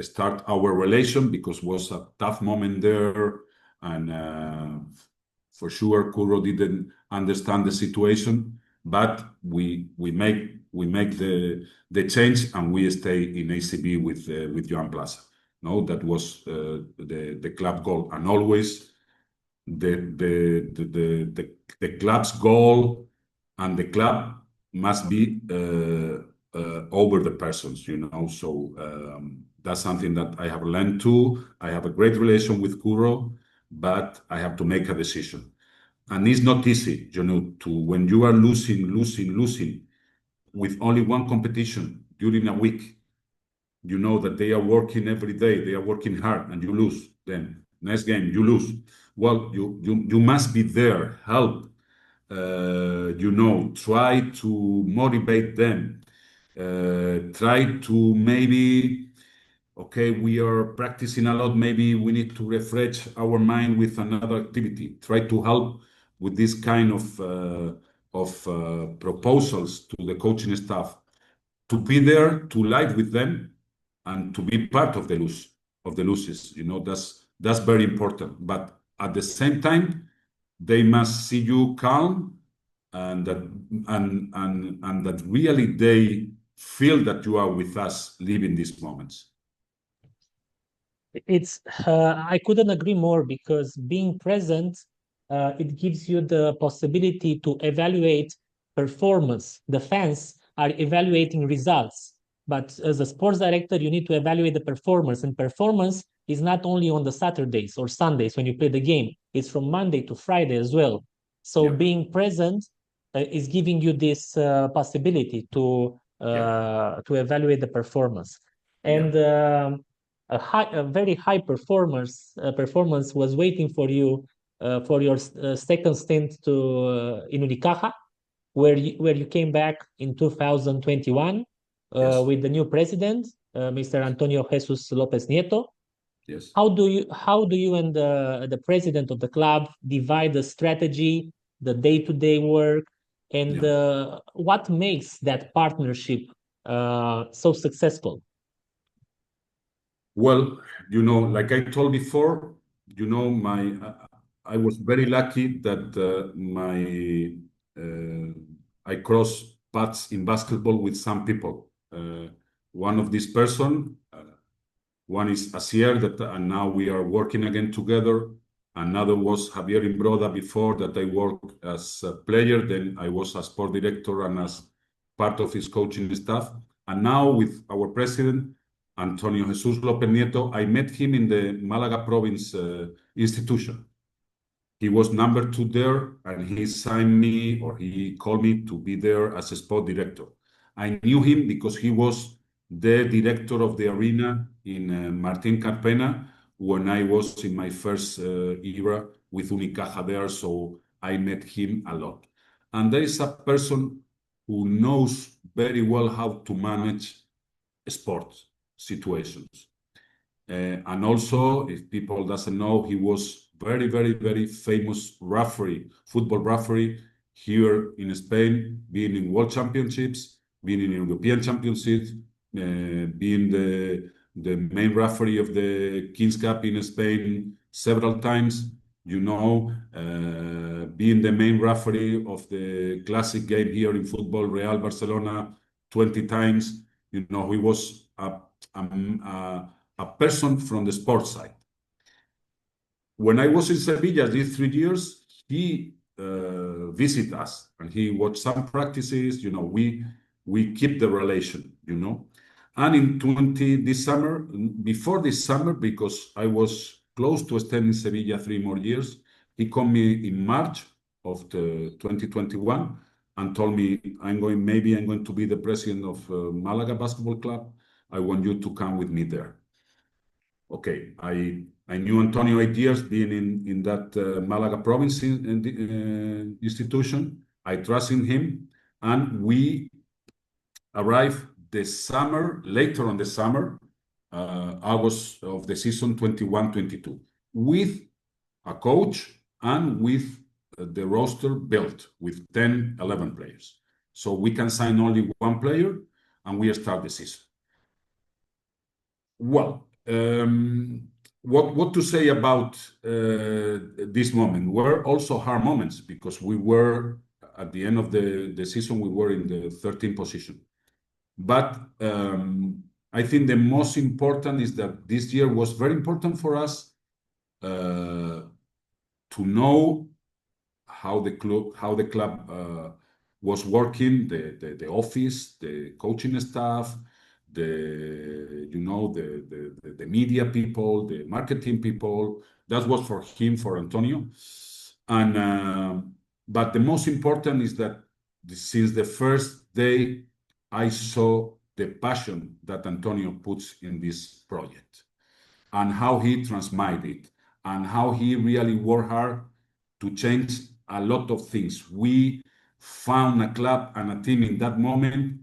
start our relation, because was a tough moment there, and for sure Curro didn't understand the situation, but we make the change, and we stay in ACB with Joan Plaza. No, that was the club goal, and always the club's goal, and the club must be over the persons, So that's something that I have learned too. I have a great relation with Curro, but I have to make a decision. And it's not easy, when you are losing with only one competition during a week, that they are working every day, they are working hard, and you lose. Then next game, you lose. Well, you must be there, help, try to motivate them, try to maybe, okay, we are practicing a lot, maybe we need to refresh our mind with another activity. Try to help with this kind of proposals to the coaching staff, to be there, to live with them, and to be part of the losses. That's very important. But at the same time, they must see you calm, and that really they feel that you are with us living these moments. I couldn't agree more, because being present, it gives you the possibility to evaluate performance. The fans are evaluating results, but as a sports director, you need to evaluate the performance, and performance is not only on the Saturdays or Sundays when you play the game, it's from Monday to Friday as well. So being present is giving you this possibility to evaluate the performance. And a very high performance was waiting for you for your second stint in Unicaja, where you came back in 2021 with the new president, Mr. Antonio Jesus Lopez Nieto. Yes. How do you and the president of the club divide the strategy, the day-to-day work, and what makes that partnership so successful? Well, like I told before, I was very lucky that I crossed paths in basketball with some people. One of this person, one is Asier, and now we are working again together. Another was Javier Imbroda before, that I worked as a player. Then I was a sport director and as part of his coaching staff. And now with our president, Antonio Jesus López Nieto, I met him in the Malaga province institution. He was number 2 there, and he signed me, or he called me to be there as a sport director. I knew him because he was the director of the arena in Martín Carpena when I was in my first era with Unicaja there, so I met him a lot. And there is a person who knows very well how to manage sports situations. And also, if people doesn't know, he was very, very, very famous referee, football referee here in Spain, being in World Championships, being in European Championships, being the main referee of the King's Cup in Spain several times, being the main referee of the classic game here in football, Real Barcelona, 20 times. He was a person from the sports side. When I was in Sevilla these 3 years, he visited us and he watched some practices. We keep the relation. And before this summer, because I was close to staying in Sevilla 3 more years, He called me in March of the 2021 and told me, maybe I'm going to be the president of Malaga Basketball Club. I want you to come with me there. Okay, I knew Antonio 8 years being in that Malaga province institution. I trusted him, and we arrived later on the summer, August of the season 21-22, with a coach and with the roster built with 10, 11 players. So we can sign only one player, and we start the season. Well, what to say about this moment? Were also hard moments because we were at the end of the season, we were in the 13th position. But I think the most important is that this year was very important for us to know how the club was working, the office, the coaching staff, the media people, the marketing people. That was for him, for Antonio. And but the most important is that since the first day, I saw the passion that Antonio puts in this project and how he transmitted it and how he really worked hard to change a lot of things. We found a club and a team in that moment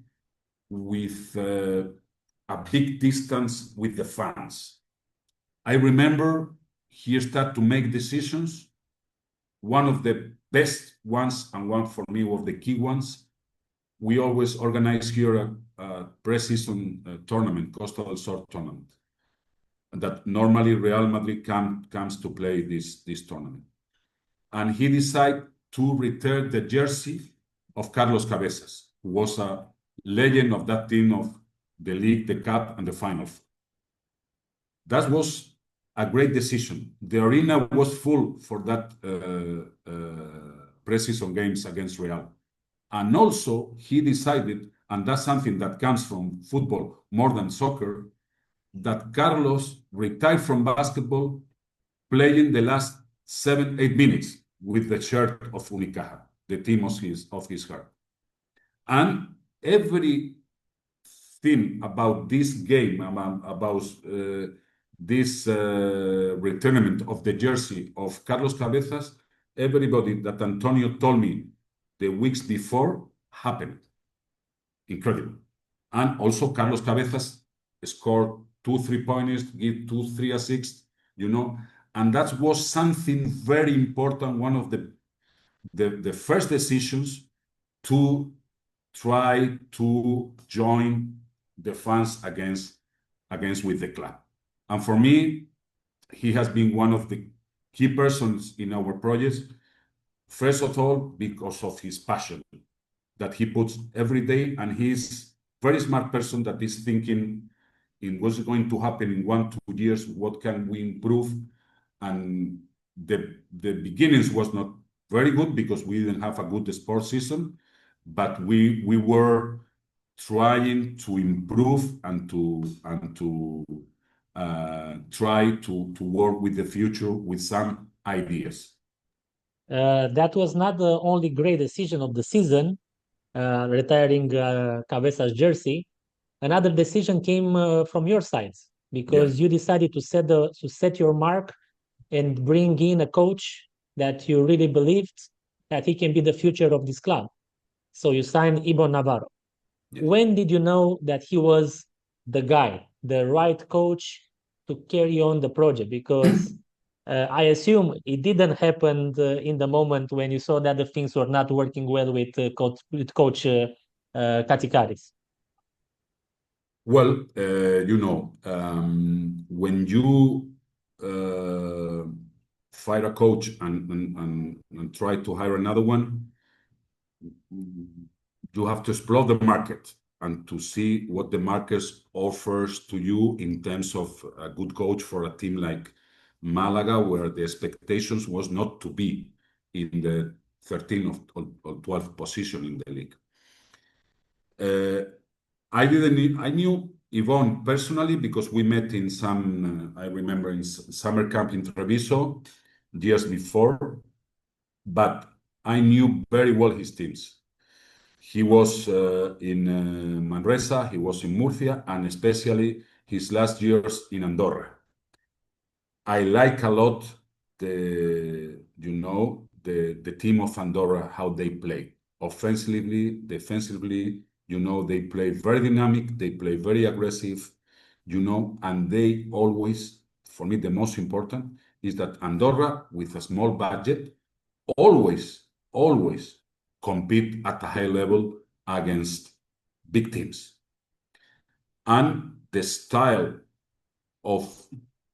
with a big distance with the fans. I remember he started to make decisions. One of the best ones, and one for me of the key ones, we always organize here a pre-season tournament, Costa del Sol tournament, that normally Real Madrid comes to play this tournament. And he decided to return the jersey of Carlos Cabezas, who was a legend of that team of the league, the cup, and the final. That was a great decision. The arena was full for that pre-season games against Real. And also, he decided, and that's something that comes from football more than soccer, that Carlos retired from basketball playing the last 7-8 minutes with the shirt of Unicaja, the team of his heart. And everything about this game, about this retirement of the jersey of Carlos Cabezas, everybody that Antonio told me the weeks before happened. Incredible. And also Carlos Cabezas scored 2 3-pointers, give 2-3 assists, and that was something very important, one of the first decisions to try to join the fans against with the club. And for me, he has been one of the key persons in our projects. First of all, because of his passion that he puts every day, and he's a very smart person that is thinking in what's going to happen in 1-2 years, what can we improve. And the beginnings was not very good because we didn't have a good sports season, but we were trying to improve and to try to work with the future with some ideas. That was not the only great decision of the season, retiring Cabezas' jersey. Another decision came from your side because you decided to set your mark and bring in a coach that you really believed that he can be the future of this club. So you signed Ibo Navarro. Yeah. When did you know that he was the guy, the right coach to carry on the project? Because I assume it didn't happen in the moment when you saw that the things were not working well with Coach Katikaris. Well, when you fire a coach and try to hire another one, you have to explore the market and to see what the market offers to you in terms of a good coach for a team like Malaga, where the expectations was not to be in the 13th or 12th position in the league. I knew Yvonne personally because we met in some, I remember in summer camp in Treviso. years before, but I knew very well his teams. He was in Manresa, he was in Murcia, and especially his last years in Andorra. I like a lot the team of Andorra, how they play. Offensively, defensively, they play very dynamic, they play very aggressive, and they always, for me, the most important is that Andorra, with a small budget, always compete at a high level against big teams. And the style of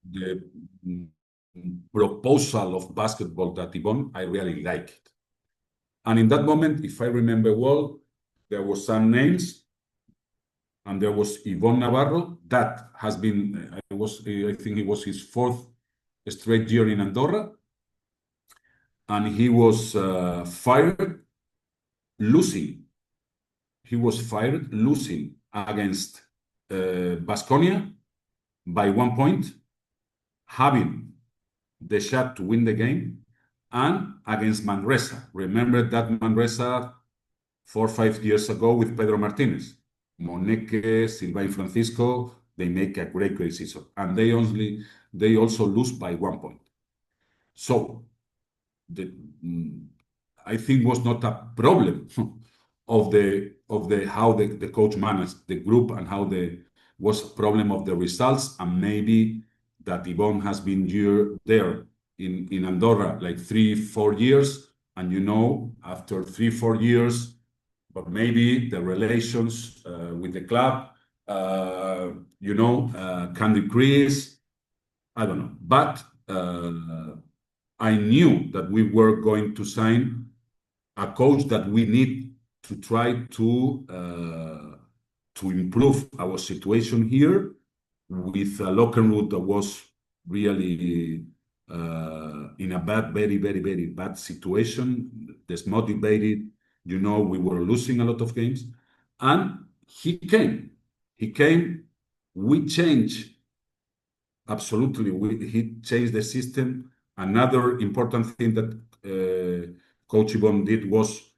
the proposal of basketball that Yvonne, I really like it. And in that moment, if I remember well, there were some names, and there was Yvonne Navarro. That has been, I think it was his fourth straight year in Andorra, and he was fired, losing. He was fired, losing against Baskonia by 1 point, having the shot to win the game, and against Manresa. Remember that Manresa 4 or 5 years ago with Pedro Martinez, Moneke, Silvain Francisco, they make a great season, and they also lose by 1 point. So I think was not a problem of how the coach managed the group and how was a problem of the results, and maybe that Yvonne has been there in Andorra like 3-4 years, and after 3-4 years, but maybe the relations with the club can decrease. I don't know, but I knew that we were going to sign a coach that we need to try to improve our situation here, with a locker room that was really in a very, very, very bad situation, desmotivated. We were losing a lot of games, and he came. We changed. Absolutely, he changed the system. Another important thing that Coach Yvonne did was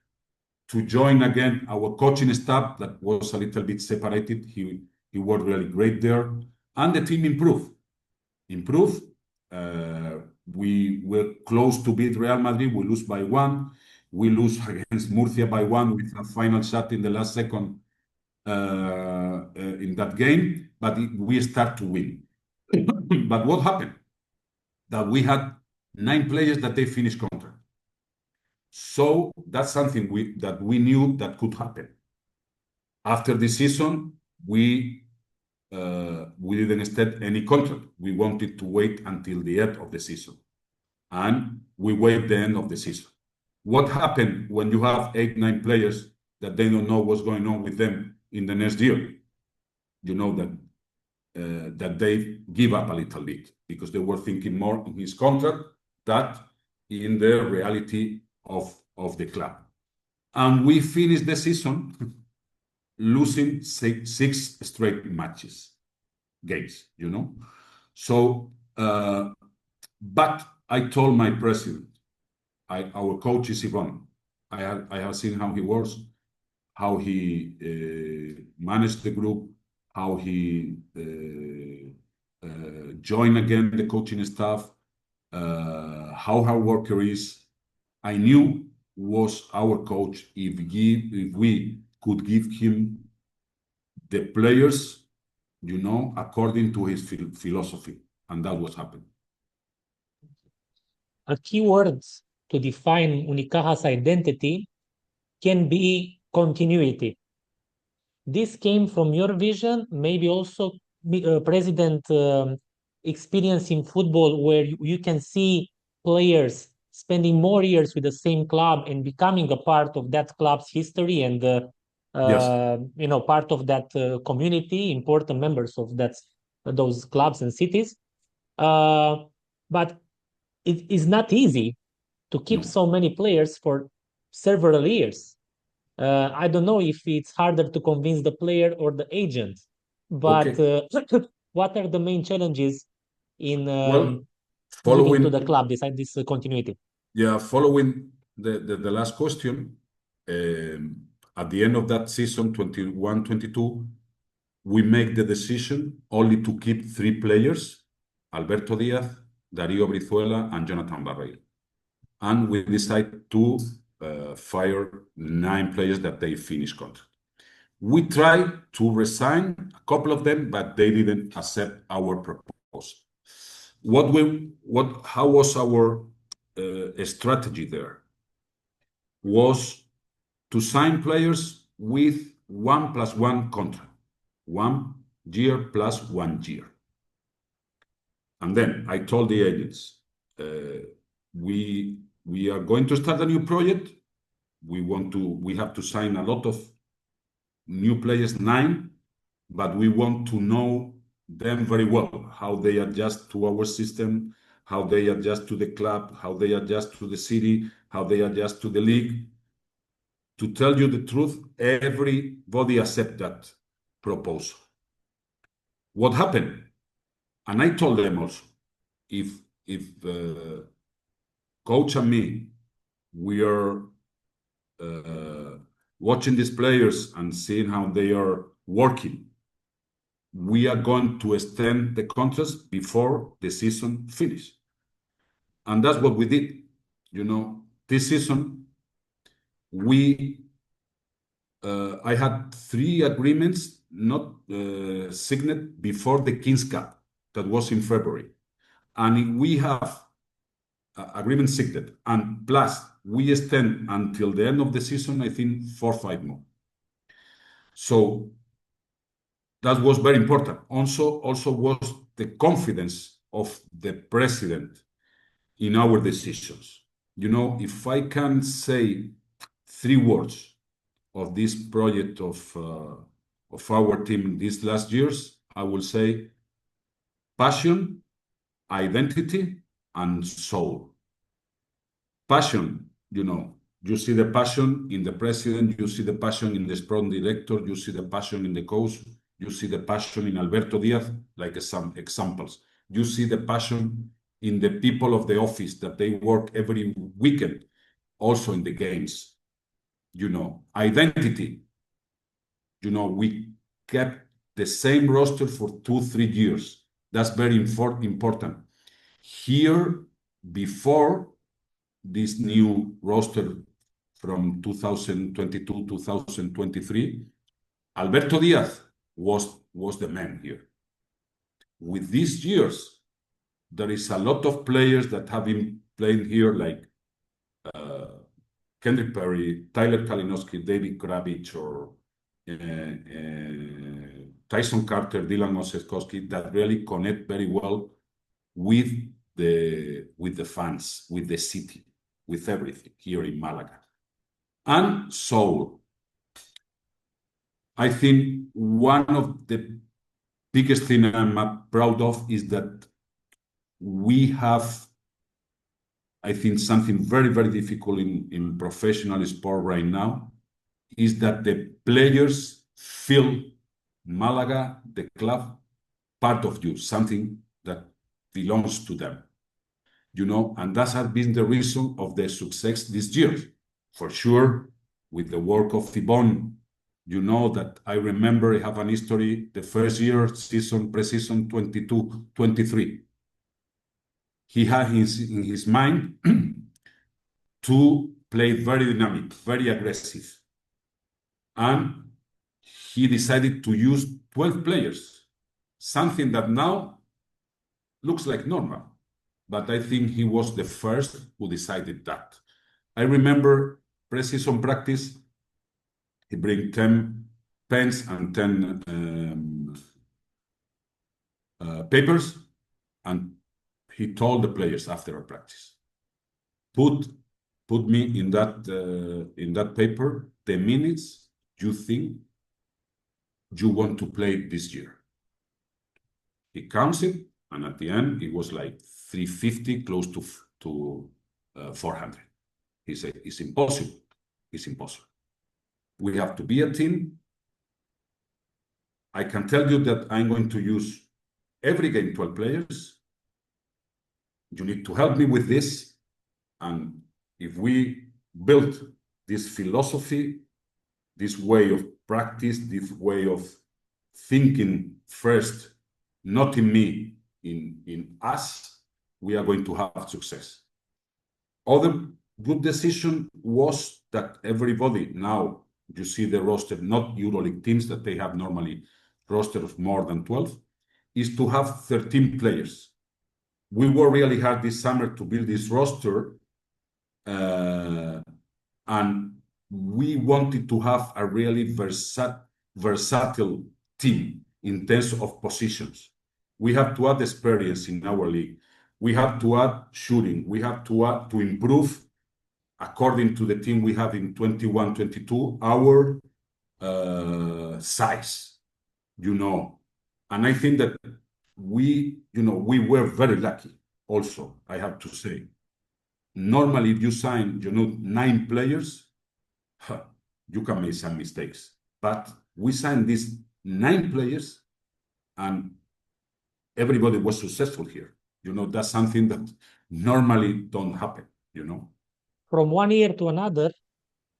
to join again our coaching staff that was a little bit separated. He worked really great there, and the team improved. We were close to beat Real Madrid. We lose by 1. We lose against Murcia by 1 with a final shot in the last second in that game, but we start to win. But what happened? That we had 9 players that they finished contract. So that's something that we knew that could happen. After the season, we didn't extend any contract. We wanted to wait until the end of the season, and we wait the end of the season. What happened when you have 8-9 players that they don't know what's going on with them in the next year? That they give up a little bit, because they were thinking more in his contract than in the reality of the club. And we finished the season losing 6 straight games. So, but I told my president, our coach is Yvonne. I have seen how he works, how he managed the group, how he joined again the coaching staff, how hard worker is. I knew was our coach if we could give him the players, according to his philosophy, and that was happening. A key word to define Unicaja's identity can be continuity. This came from your vision, maybe also President experience in football, where you can see players spending more years with the same club and becoming a part of that club's history, and Yes. part of that community, important members of those clubs and cities. But it is not easy to keep so many players for several years. I don't know if it's harder to convince the player or the agent, but what are the main challenges in moving to the club beside this continuity? Yeah, following the last question, at the end of that season, 21-22, we make the decision only to keep 3 players, Alberto Diaz, Darío Brizuela, and Jonathan Barreiro. And we decide to fire 9 players that they finish contract. We tried to resign a couple of them, but they didn't accept our proposal. How was our strategy there? Was to sign players with 1+1 contract, 1 year plus 1 year. And then I told the agents, we are going to start a new project. We have to sign a lot of new players, 9, but we want to know them very well, how they adjust to our system, how they adjust to the club, how they adjust to the city, how they adjust to the league. To tell you the truth, everybody accept that proposal. What happened? And I told them also, if coach and me, we are watching these players and seeing how they are working, we are going to extend the contracts before the season finish. And that's what we did. This season, I had 3 agreements not signed before the Kings Cup, that was in February. And we have agreement signed, and plus we extend until the end of the season, I think 4 or 5 more. So that was very important. Also was the confidence of the president in our decisions. If I can say 3 words of this project of our team these last years, I will say passion, identity, and soul. Passion, you see the passion in the president, you see the passion in the sport director, you see the passion in the coach, you see the passion in Alberto Diaz, like some examples. You see the passion in the people of the office that they work every weekend, also in the games. Identity. We kept the same roster for 2-3 years. That's very important. Here, before this new roster from 2022-2023, Alberto Diaz was the man here. With these years, there is a lot of players that have been playing here, like Kendrick Perry, Tyler Kalinowski, David Kravitz, or Tyson Carter, Dylan Osetkowski, that really connect very well with the fans, with the city, with everything here in Malaga. And so I think one of the biggest things I'm proud of is that we have, I think, something very, very difficult in professional sport right now, is that the players feel Malaga, the club, part of you, something that belongs to them. And that has been the reason of the success this year. For sure, with the work of Yvonne, that I remember I have an history, the first year, pre-season 22-23. He had in his mind to play very dynamic, very aggressive. And he decided to use 12 players, something that now looks like normal. But I think he was the first who decided that. I remember pre-season practice, he bring 10 pens and 10 papers, and he told the players after a practice, put me in that paper the minutes you think you want to play this year. He counts it, and at the end it was like 350, close to 400. He said, it's impossible. It's impossible. We have to be a team. I can tell you that I'm going to use every game 12 players. you need to help me with this. And if we build this philosophy, this way of practice, this way of thinking first, not in me, in us, we are going to have success. Other good decision was that everybody now, you see the roster, not EuroLeague teams that they have normally roster of more than 12, is to have 13 players. We worked really hard this summer to build this roster, and we wanted to have a really versatile team in terms of positions. We have to add experience in our league. We have to add shooting. We have to add to improve, according to the team we have in 21-22, our size, And I think that we were very lucky also, I have to say. Normally, if you sign, 9 players, you can make some mistakes. But we signed these 9 players, and everybody was successful here. That's something that normally don't happen, From one year to another,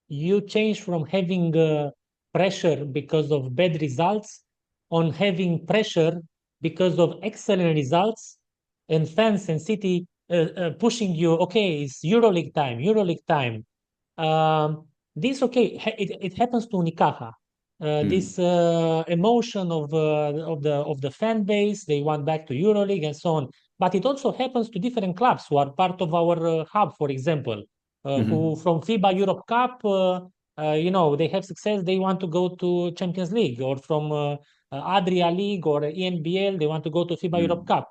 you change from having pressure because of bad results on having pressure because of excellent results, and fans and city pushing you, okay, it's EuroLeague time, EuroLeague time. It happens to Unicaja. This emotion of the fan base, they want back to EuroLeague and so on. But it also happens to different clubs who are part of our hub, for example, who from FIBA EuroCup, they have success, they want to go to Champions League, or from Adria League or ENBL, they want to go to FIBA EuroCup.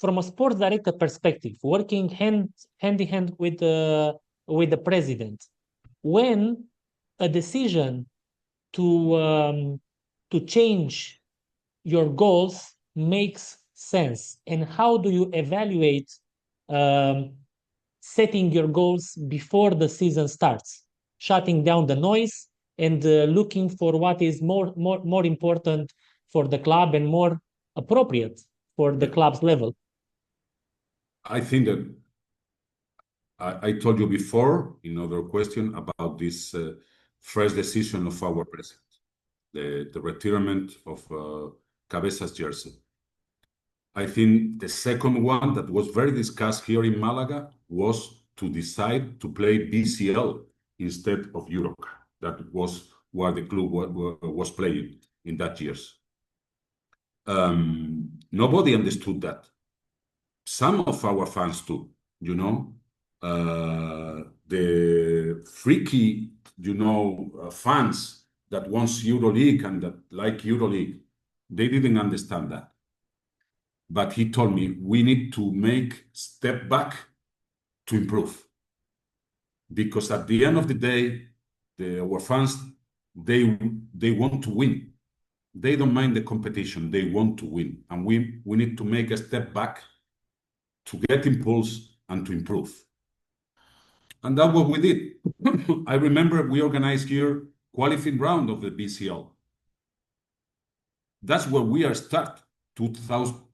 From a sports director perspective, working hand in hand with the president, when a decision to change your goals makes sense, and how do you evaluate setting your goals before the season starts, shutting down the noise and looking for what is more important for the club and more appropriate for the club's level? I think that I told you before in other question about this first decision of our president, the retirement of Cabeza's jersey. I think the second one that was very discussed here in Malaga was to decide to play BCL instead of EuroCup. That was where the club was playing in that years. Nobody understood that. Some of our fans too, the freaky, fans that wants EuroLeague and that like EuroLeague, they didn't understand that. But he told me we need to make step back to improve. Because at the end of the day, our fans, they want to win. They don't mind the competition. They want to win. And we need to make a step back to get impulse and to improve. And that's what we did. I remember we organized here qualifying round of the BCL. That's where we are start 2000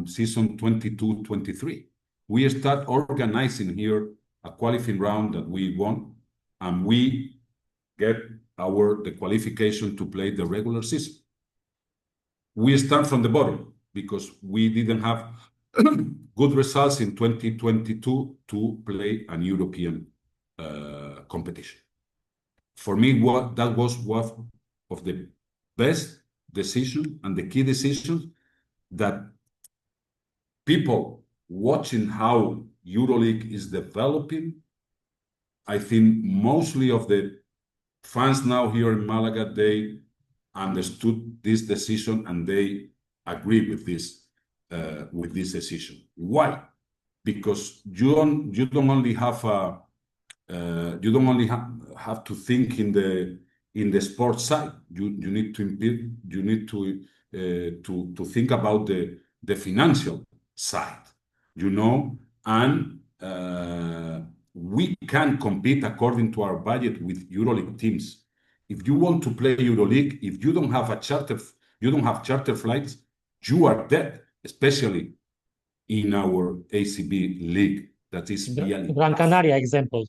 season 22-23. We start organizing here a qualifying round that we won, and we get the qualification to play the regular season. We start from the bottom because we didn't have good results in 2022 to play an European competition. For me, that was one of the best decisions and the key decisions that people watching how EuroLeague is developing, I think mostly of the fans now here in Malaga, they understood this decision and they agree with this decision. Why? Because you don't only have to think in the sports side. You need to think about the financial side, and we can compete according to our budget with EuroLeague teams. If you want to play EuroLeague, if you don't have charter flights, you are dead, especially in our ACB league, that is really Gran tough. Canaria example.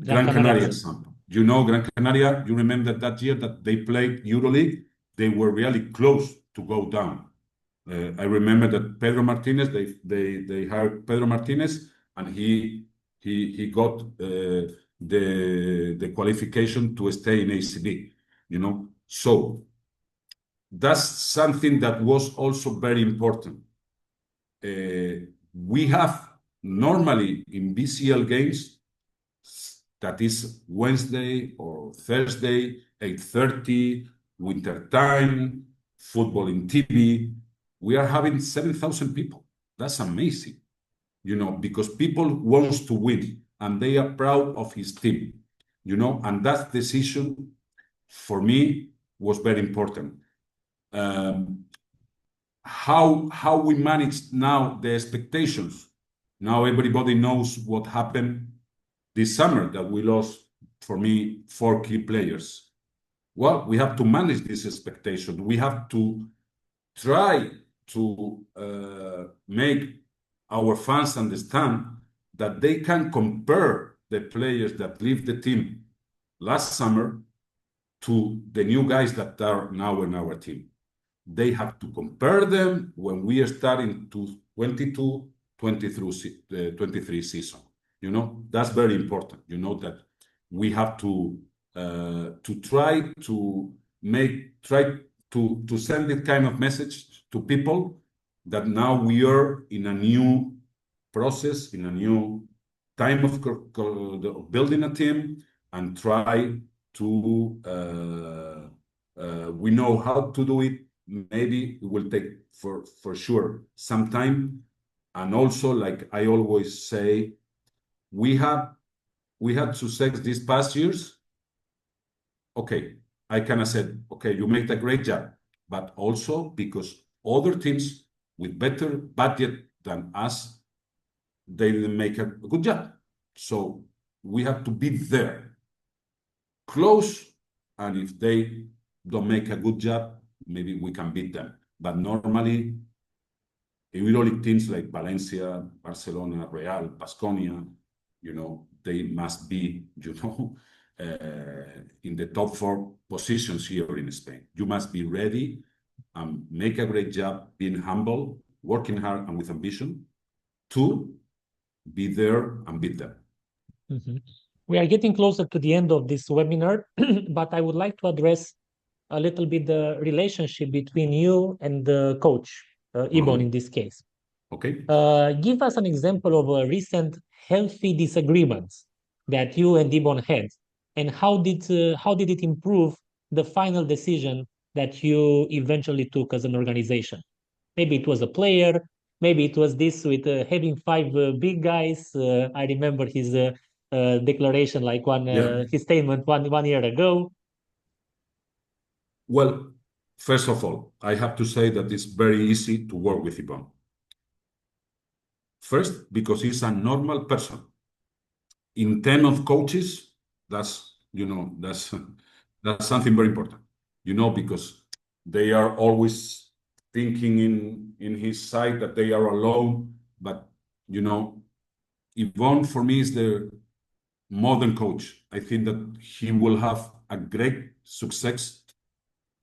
Gran Canaria example. You know, Gran Canaria, you remember that year that they played EuroLeague, they were really close to go down. I remember that Pedro Martinez, they hired Pedro Martinez, and he got the qualification to stay in ACB, you know. So that's something that was also very important. We have normally in BCL games, that is Wednesday or Thursday, 8:30, winter time, football in TV. We are having 7,000 people. That's amazing, you know, because people wants to win and they are proud of his team, you know, and that decision for me was very important. How we manage now the expectations. Now everybody knows what happened this summer, that we lost, for me, 4 key players. Well, we have to manage this expectation. We have to try to make our fans understand that they can compare the players that leave the team last summer to the new guys that are now in our team. They have to compare them when we are starting to 22-23 season. You know, that's very important. You know, that we have to try to send this kind of message to people that now we are in a new process, in a new time of building a team, and try to we know how to do it. Maybe it will take for sure some time. And also, like I always say, we had success these past years. Okay, I kind of said, okay, you made a great job, but also because other teams with better budget than us, they didn't make a good job. So we have to be there, close, and if they don't make a good job, maybe we can beat them. But normally, EuroLeague teams like Valencia, Barcelona, Real, Baskonia, you know, they must be, you know, in the top 4 positions here in Spain. You must be ready and make a great job, being humble, working hard, and with ambition to be there and beat them. Mm-hmm. We are getting closer to the end of this webinar, but I would like to address a little bit the relationship between you and the coach, Ibon in this case. Okay. Give us an example of a recent healthy disagreements that you and Ibon had, and how did it improve the final decision that you eventually took as an organization? Maybe it was a player, maybe it was this with having 5 big guys. I remember his declaration, like his statement one year ago. Well, first of all, I have to say that it's very easy to work with Ibon. First, because he's a normal person. In terms of coaches, that's, you know, that's something very important, you know, because they are always thinking in his side that they are alone. But, you know, Ibon for me is the modern coach. I think that he will have a great success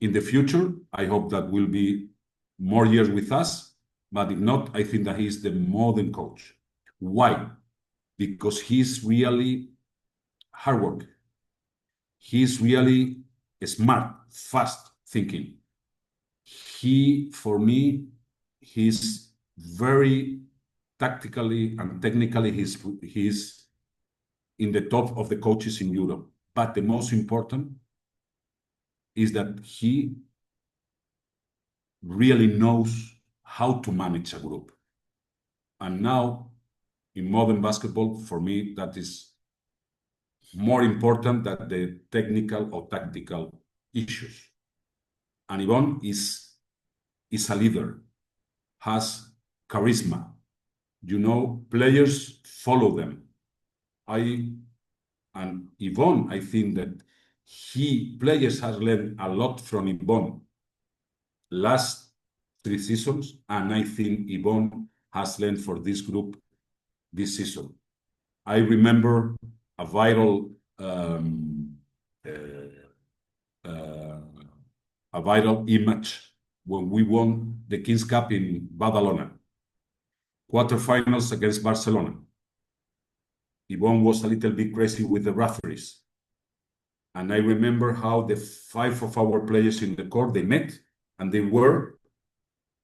in the future. I hope that will be more years with us, but if not, I think that he is the modern coach. Why? Because he's really hard work. He's really smart, fast thinking. For me, he's very tactically and technically, he's in the top of the coaches in Europe. But the most important is that he really knows how to manage a group. And now, in modern basketball, for me, that is more important than the technical or tactical issues. And Ibon is a leader, has charisma. You know, players follow them. And Ibon, I think that players has learned a lot from Ibon. Last 3 seasons, and I think Yvonne has learned for this group this season. I remember a viral image when we won the Kings Cup in Badalona, quarterfinals against Barcelona. Yvonne was a little bit crazy with the referees. And I remember how the 5 of our players in the court, they met and they were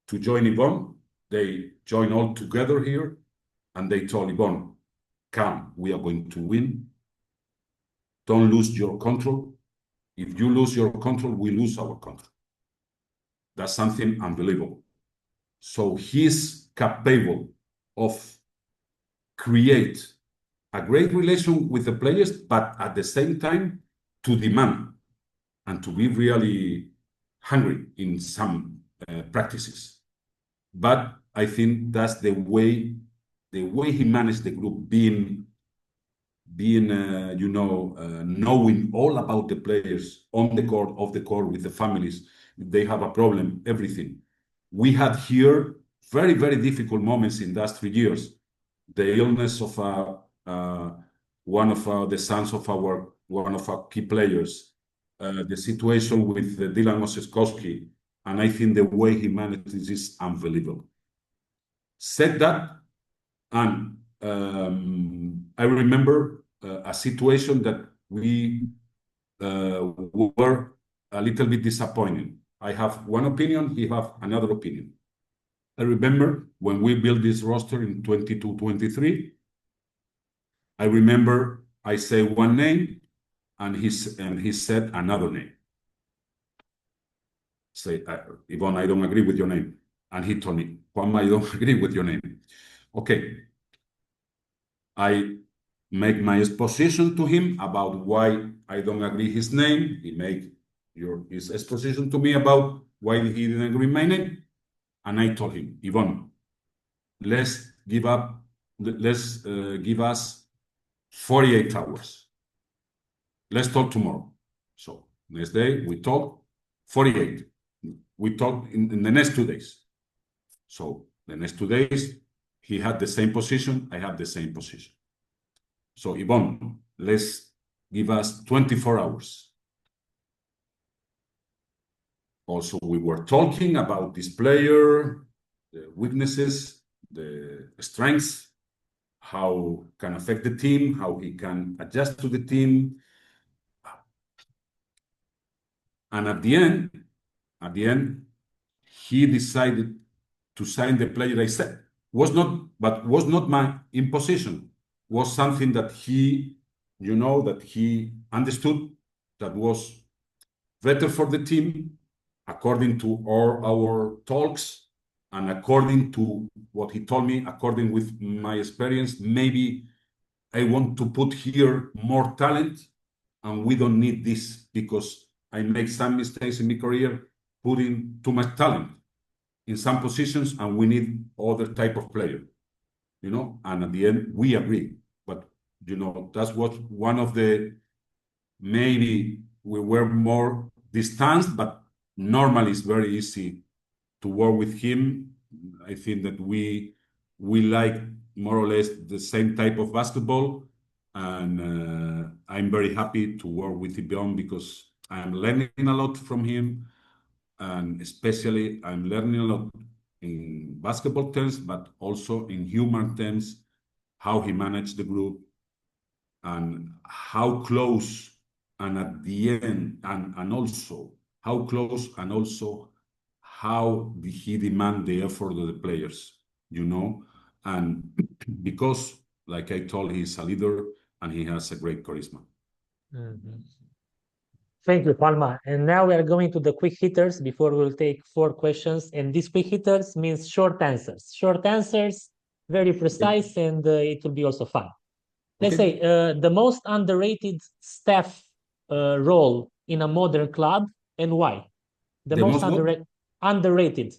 to join Yvonne. They joined all together here and they told Yvonne, come, we are going to win. Don't lose your control. If you lose your control, we lose our control. That's something unbelievable. So he's capable of create a great relation with the players, but at the same time to demand and to be really hungry in some practices. But I think that's the way he managed the group, knowing all about the players on the court, off the court, with the families. If they have a problem, everything. We had here very, very difficult moments in those 3 years. The illness of one of the sons of one of our key players, the situation with Dylan Oseskowski, and I think the way he managed this is unbelievable. Said that, and I remember a situation that we were a little bit disappointed. I have one opinion, he have another opinion. I remember when we built this roster in 22-23, I remember I say one name and he said another name. Say, Yvonne, I don't agree with your name. And he told me, Juanma, I don't agree with your name. Okay. I make my exposition to him about why I don't agree his name. He make his exposition to me about why he didn't agree my name. And I told him, Yvonne, let's give us 48 hours. Let's talk tomorrow. So next day we talk 48. We talk in the next 2 days. So the next 2 days, he had the same position, I have the same position. So Yvonne, let's give us 24 hours. Also, we were talking about this player, the weaknesses, the strengths, how can affect the team, how he can adjust to the team. And at the end, he decided to sign the player I said. Was not my imposition. Was something that he understood that was better for the team according to all our talks and according to what he told me, according with my experience. Maybe I want to put here more talent and we don't need this because I make some mistakes in my career putting too much talent in some positions and we need other type of player, and at the end we agree. But, that's what one of the, maybe we were more distanced, but normally it's very easy to work with him. I think that we like more or less the same type of basketball, and I'm very happy to work with Yvonne because I'm learning a lot from him, and especially I'm learning a lot in basketball terms, but also in human terms, how he managed the group and how close, and at the end, and also how close, and also how he demand the effort of the players, and because, like I told, he's a leader and he has a great charisma. Mm-hmm. Thank you, Juanma. And now we are going to the quick hitters before we'll take 4 questions. And these quick hitters means short answers. Short answers, very precise, and it will be also fun. Let's say the most underrated staff role in a modern club and why? The most underrated.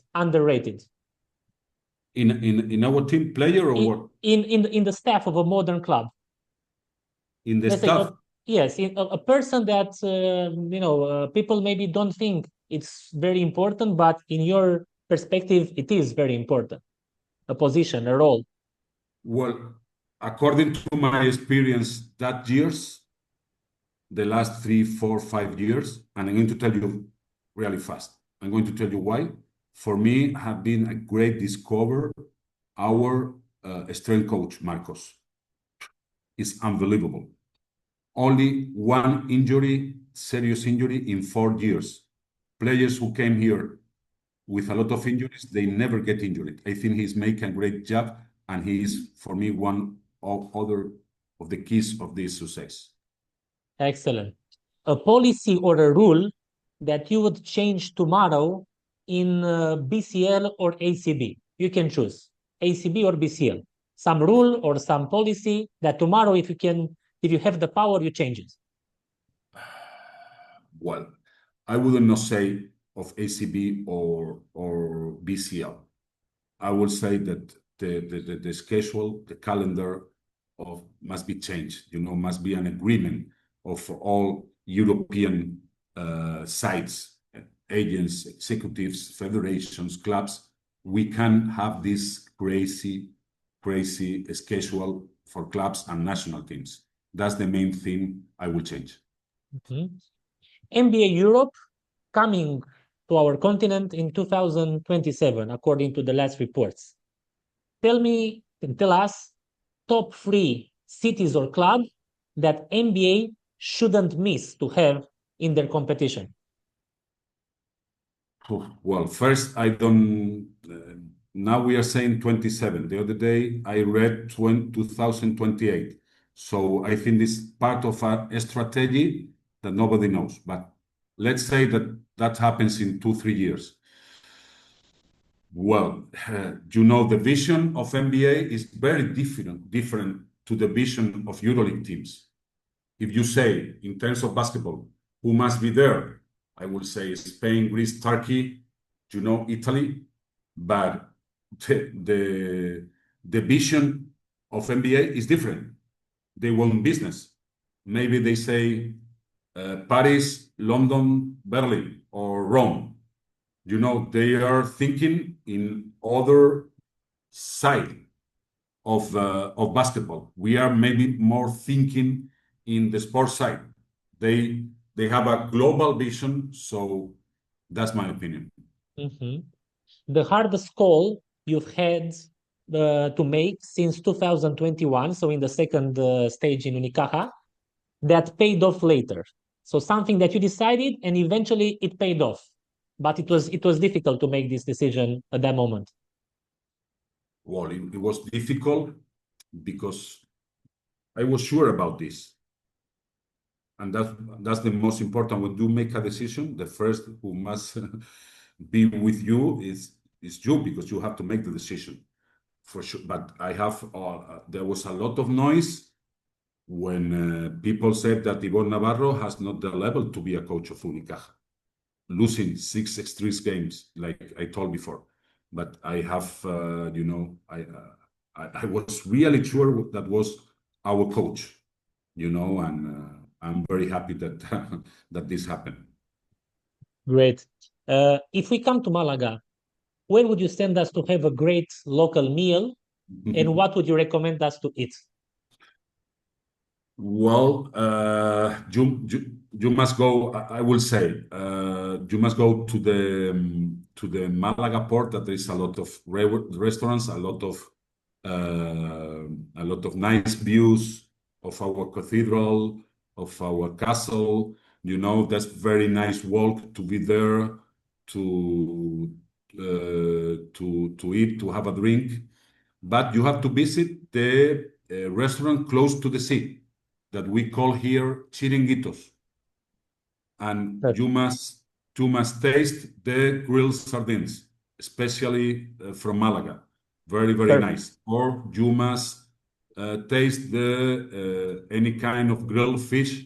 In our team, player or what? In the staff of a modern club. In the staff? Yes, a person that people maybe don't think it's very important, but in your perspective, it is very important, a position, a role. Well, according to my experience that years, the last 3, 4, 5 years, and I'm going to tell you really fast. I'm going to tell you why. For me, have been a great discover. Our strength coach, Marcos, is unbelievable. Only one injury, serious injury in 4 years. Players who came here with a lot of injuries, they never get injured. I think he's making a great job, and he is, for me, one of other of the keys of this success. Excellent. A policy or a rule that you would change tomorrow in BCL or ACB. You can choose ACB or BCL. Some rule or some policy that tomorrow, if you have the power, you change it. Well, I wouldn't not say of ACB or BCL. I will say that the schedule, the calendar of must be changed. Must be an agreement of all European sites, agents, executives, federations, clubs. We can have this crazy schedule for clubs and national teams. That's the main thing I will change. NBA Europe coming to our continent in 2027, according to the last reports. Tell us top 3 cities or club that NBA shouldn't miss to have in their competition. Well, first, I don't. Now we are saying 27. The other day I read 2028. So I think this is part of a strategy that nobody knows. But let's say that happens in 2, 3 years. Well, the vision of NBA is very different to the vision of EuroLeague teams. If you say, in terms of basketball, who must be there? I would say Spain, Greece, Turkey, Italy. But the vision of NBA is different. They want business. Maybe they say Paris, London, Berlin, or Rome. They are thinking in other side of basketball. We are maybe more thinking in the sports side. They have a global vision, so that's my opinion. The hardest call you've had to make since 2021, so in the second stage in Unicaja, that paid off later. So something that you decided and eventually it paid off, but it was difficult to make this decision at that moment. Well, it was difficult because I was sure about this. And that's the most important. When you make a decision, the first who must be with you is you, because you have to make the decision for sure. But there was a lot of noise when people said that Ivonne Navarro has not the level to be a coach of Unicaja, losing 6 extreme games, like I told before. But I have, I was really sure that was our coach, and I'm very happy that that this happened. Great. If we come to Malaga, where would you send us to have a great local meal, and what would you recommend us to eat? Well, you must go. I will say you must go to the Malaga port. That there is a lot of restaurants, a lot of nice views of our cathedral, of our castle. That's very nice walk to be there, to eat, to have a drink. But you have to visit the restaurant close to the sea that we call here chiringuitos. And you must taste the grilled sardines, especially from Malaga. Very, very nice. Or you must taste any kind of grilled fish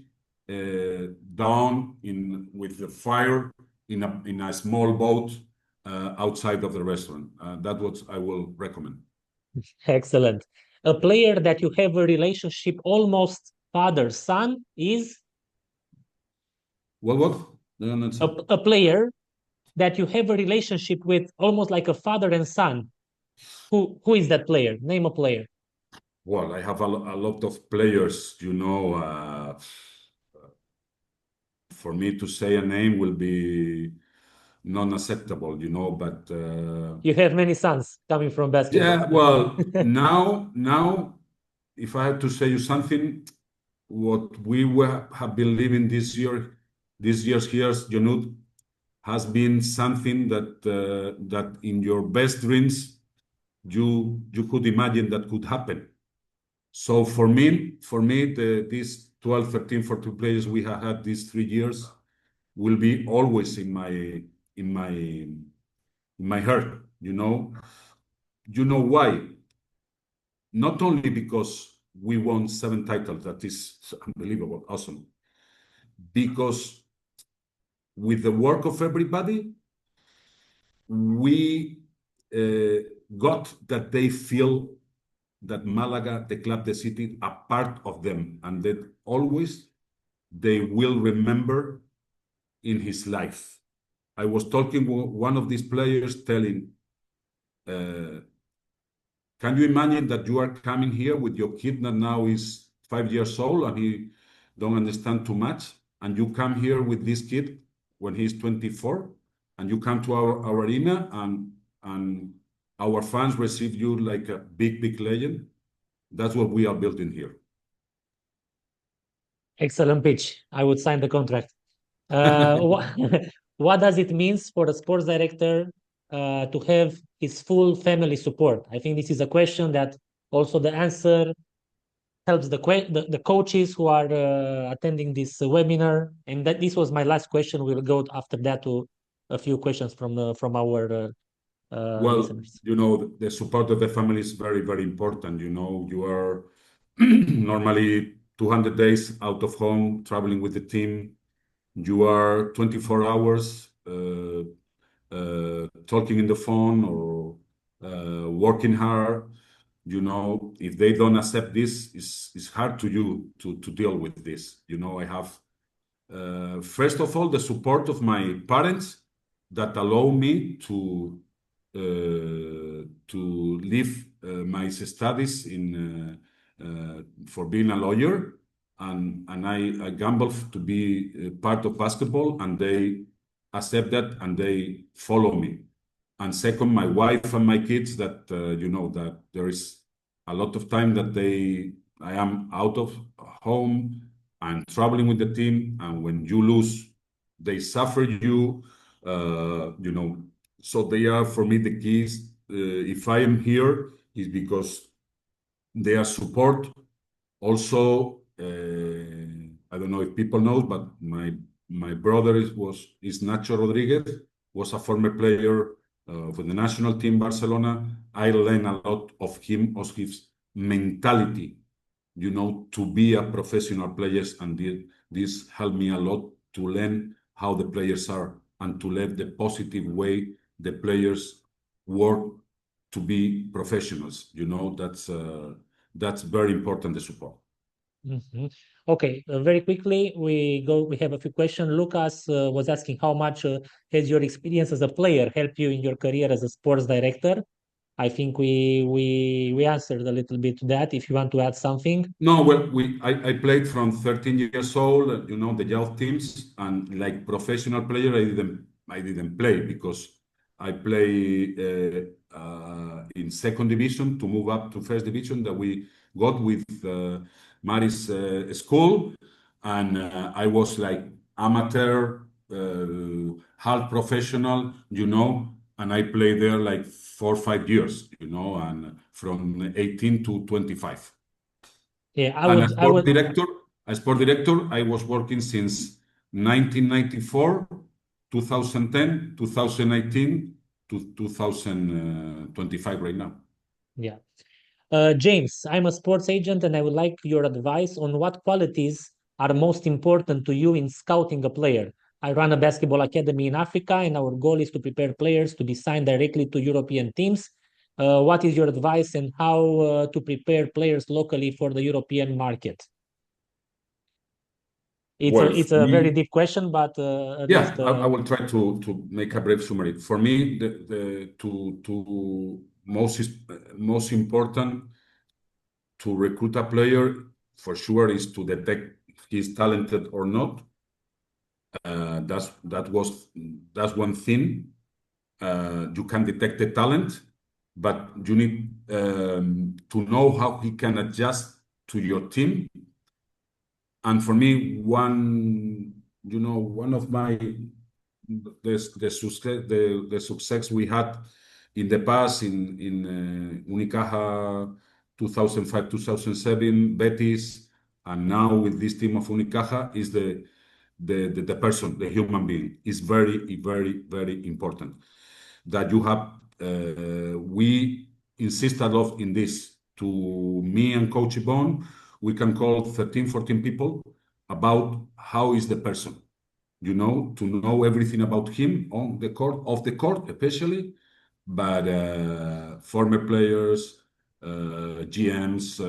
done with the fire in a small boat outside of the restaurant. That's what I will recommend. Excellent. A player that you have a relationship almost father-son is? What? A player that you have a relationship with, almost like a father and son. Who is that player? Name a player. Well, I have a lot of players, for me to say a name will be non-acceptable, but You have many sons coming from basketball. yeah, well, now, if I have to say you something, what have been living these years, has been something that in your best dreams you could imagine that could happen. So for me, these 12, 13, 14 players we have had these 3 years will be always in my heart. You know why? Not only because we won 7 titles, that is unbelievable, awesome. Because with the work of everybody, we got that they feel that Malaga, the club, the city, are part of them, and that always they will remember in his life. I was talking with one of these players telling, can you imagine that you are coming here with your kid that now is 5 years old and he don't understand too much, and you come here with this kid when he's 24, and you come to our arena and our fans receive you like a big legend. That's what we are building here. Excellent pitch. I would sign the contract. What does it mean for the sports director to have his full family support? I think this is a question that also the answer helps the coaches who are attending this webinar. And that this was my last question. We'll go after that to a few questions from our Well, listeners. the support of the family is very important. You are normally 200 days out of home, traveling with the team. You are 24 hours talking in the phone or working hard. If they don't accept this, it's hard to you to deal with this. I have, first of all, the support of my parents that allow me to leave my studies for being a lawyer, and I gamble to be part of basketball, and they accept that and they follow me. And second, my wife and my kids that that there is a lot of time that I am out of home and traveling with the team, and when you lose, they suffer you. So they are for me the keys. If I am here, is because they are support. Also, I don't know if people know, but my brother is Nacho Rodríguez, was a former player for the national team Barcelona. I learned a lot of him, of his mentality, to be a professional player, and this helped me a lot to learn how the players are and to let the positive way the players work to be professionals. That's very important, the support. Mm-hmm. Okay, very quickly, we have a few questions. Lucas was asking how much has your experience as a player helped you in your career as a sports director? I think we answered a little bit to that. If you want to add something. No, well, I played from 13 years old, the youth teams, and like professional player, I didn't play because I play in second division to move up to first division that we got with Mari's school, and I was like amateur, half professional, and I played there like 4 or 5 years, and from 18 to 25. Yeah, As sport director, I was working since 1994, 2010, 2018 to 2025 right now. Yeah. James, I'm a sports agent and I would like your advice on what qualities are most important to you in scouting a player. I run a basketball academy in Africa and our goal is to prepare players to be signed directly to European teams. What is your advice and how to prepare players locally for the European market? It's a very deep question, but at least I will try to make a brief summary. For me, the most important to recruit a player for sure is to detect if he's talented or not. That's one thing. You can detect the talent, but you need to know how he can adjust to your team. And for me, one of the success we had in the past in Unicaja 2005-2007, Betis, and now with this team of Unicaja is the person, the human being is very, very, very important. That you have, we insist a lot in this. To me and Coach Yvonne, we can call 13, 14 people about how is the person, to know everything about him on the court, off the court, especially, but former players, GMs,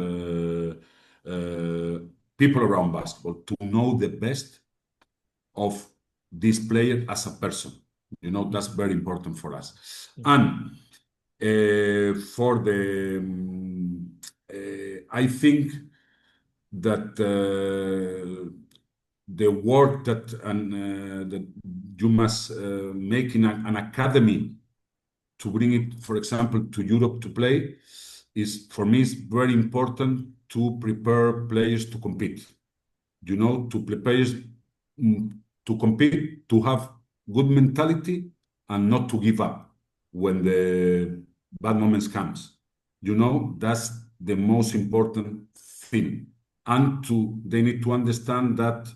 people around basketball, to know the best of this player as a person. That's very important for us. And for I think that the work that you must make in an academy to bring it, for example, to Europe to play, is for me is very important to prepare players to compete. To prepare players to compete, to have good mentality, and not to give up when the bad moments comes. That's the most important thing. And they need to understand that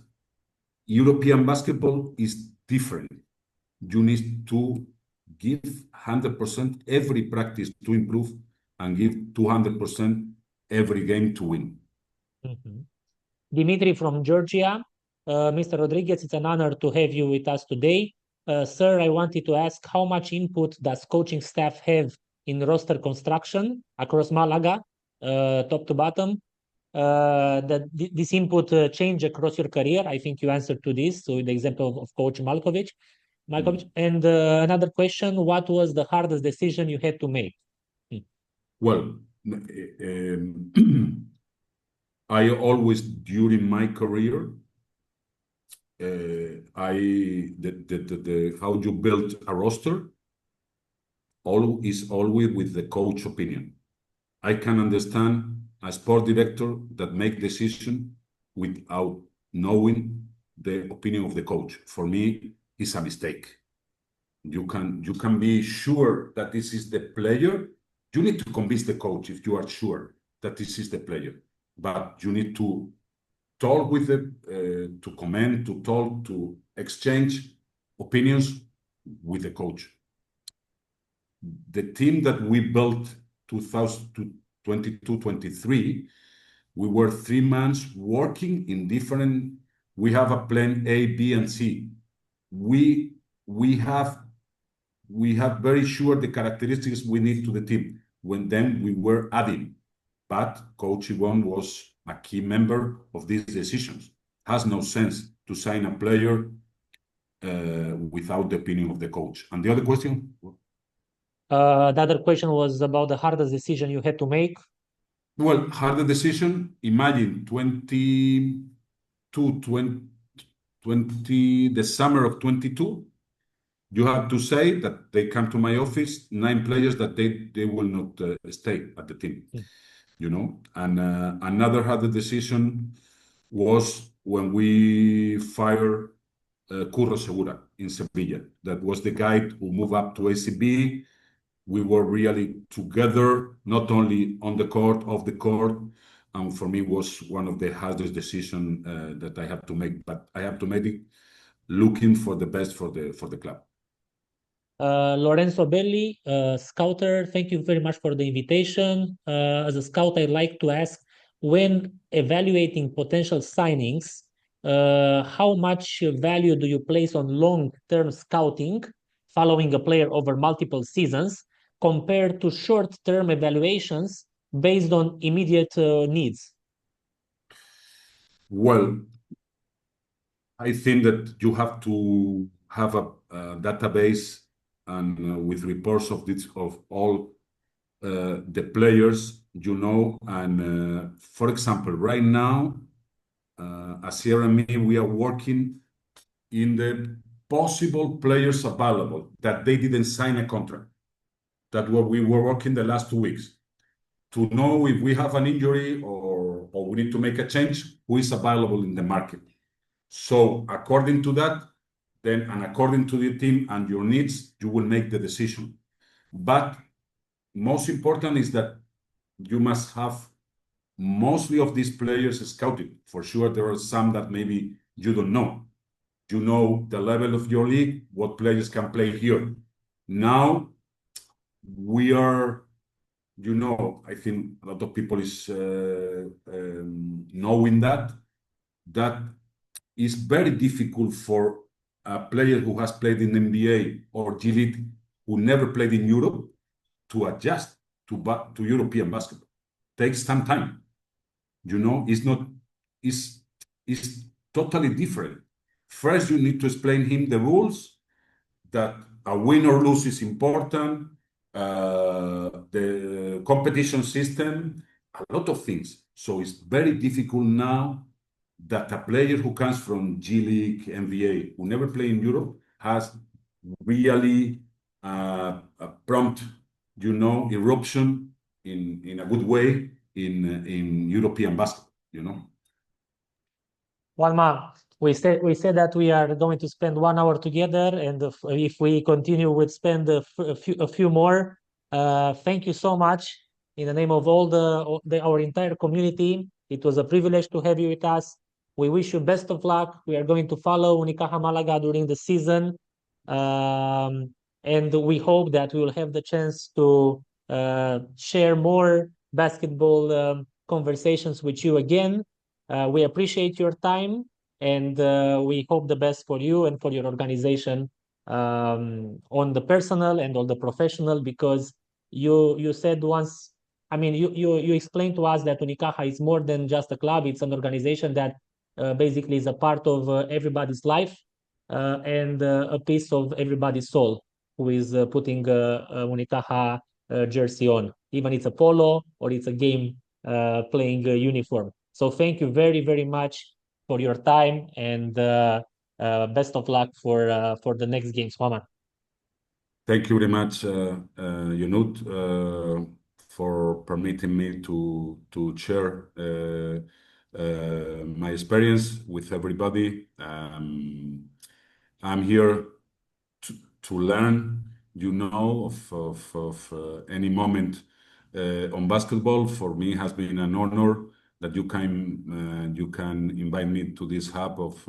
European basketball is different. You need to give 100% every practice to improve and give 200% every game to win. Dimitri from Georgia. Mr. Rodriguez, it's an honor to have you with us today. Sir, I wanted to ask, how much input does coaching staff have in roster construction across Malaga, top to bottom? This input change across your career? I think you answered to this, so the example of Coach Malkovich. And another question, what was the hardest decision you had to make? Well, I always, during my career, how you build a roster is always with the coach opinion. I can understand a sport director that make decision without knowing the opinion of the coach. For me, it's a mistake. You can be sure that this is the player. You need to convince the coach if you are sure that this is the player. But you need to talk with them, to comment, to talk, to exchange opinions with the coach. The team that we built 2022-23, we were 3 months working in different. We have a plan A, B, and C. We have very sure the characteristics we need to the team. Then we were adding. But Coach Yvonne was a key member of these decisions. Has no sense to sign a player without the opinion of the coach. And the other question? The other question was about the hardest decision you had to make. Well, hardest decision, imagine 20, the summer of 22, you have to say that they come to my office, 9 players that they will not stay at the team. And another hard decision was when we fired Curro Segura in Sevilla. That was the guy who moved up to ACB. We were really together, not only on the court, off the court. And for me, was one of the hardest decisions that I have to make. But I have to make it looking for the best for the club. Lorenzo Belli, scouter, thank you very much for the invitation. As a scout, I'd like to ask, when evaluating potential signings, how much value do you place on long-term scouting following a player over multiple seasons compared to short-term evaluations based on immediate needs? Well, I think that you have to have a database and with reports of all the players, and for example, right now, as Sierra and me, we are working in the possible players available that they didn't sign a contract. That what we were working the last 2 weeks to know if we have an injury or we need to make a change, who is available in the market. So according to that, then and according to the team and your needs, you will make the decision. But most important is that you must have mostly of these players scouted. For sure, there are some that maybe you don't know. You know the level of your league, what players can play here. Now we are, I think a lot of people is knowing that is very difficult for a player who has played in NBA or G League who never played in Europe to adjust to European basketball. Takes some time. It's totally different. First, you need to explain him the rules, that a win or lose is important, the competition system, a lot of things. So it's very difficult now that a player who comes from G League, NBA, who never played in Europe, has really a prompt, eruption in a good way in European basketball. Juanma, we said that we are going to spend 1 hour together, and if we continue, we'll spend a few more. Thank you so much in the name of our entire community. It was a privilege to have you with us. We wish you best of luck. We are going to follow Unicaja Málaga during the season, and we hope that we will have the chance to share more basketball conversations with you again. We appreciate your time, and we hope the best for you and for your organization on the personal and on the professional, because you said once, you explained to us that Unicaja is more than just a club. It's an organization that basically is a part of everybody's life and a piece of everybody's soul who is putting a Unicaja jersey on, even it's a polo or it's a game playing uniform. So thank you very, very much for your time, and best of luck for the next games, Juanma. Thank you very much, Yunus, for permitting me to share my experience with everybody. I'm here to learn, of any moment on basketball. For me, it has been an honor that you can invite me to this hub of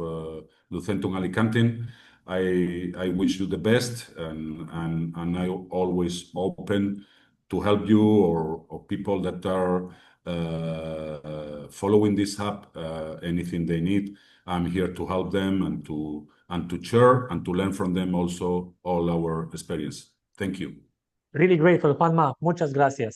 Lucentum Alicante. I wish you the best, and I always open to help you or people that are following this hub. Anything they need, I'm here to help them and to share and to learn from them also all our experience. Thank you. Really grateful, Juanma. Muchas gracias.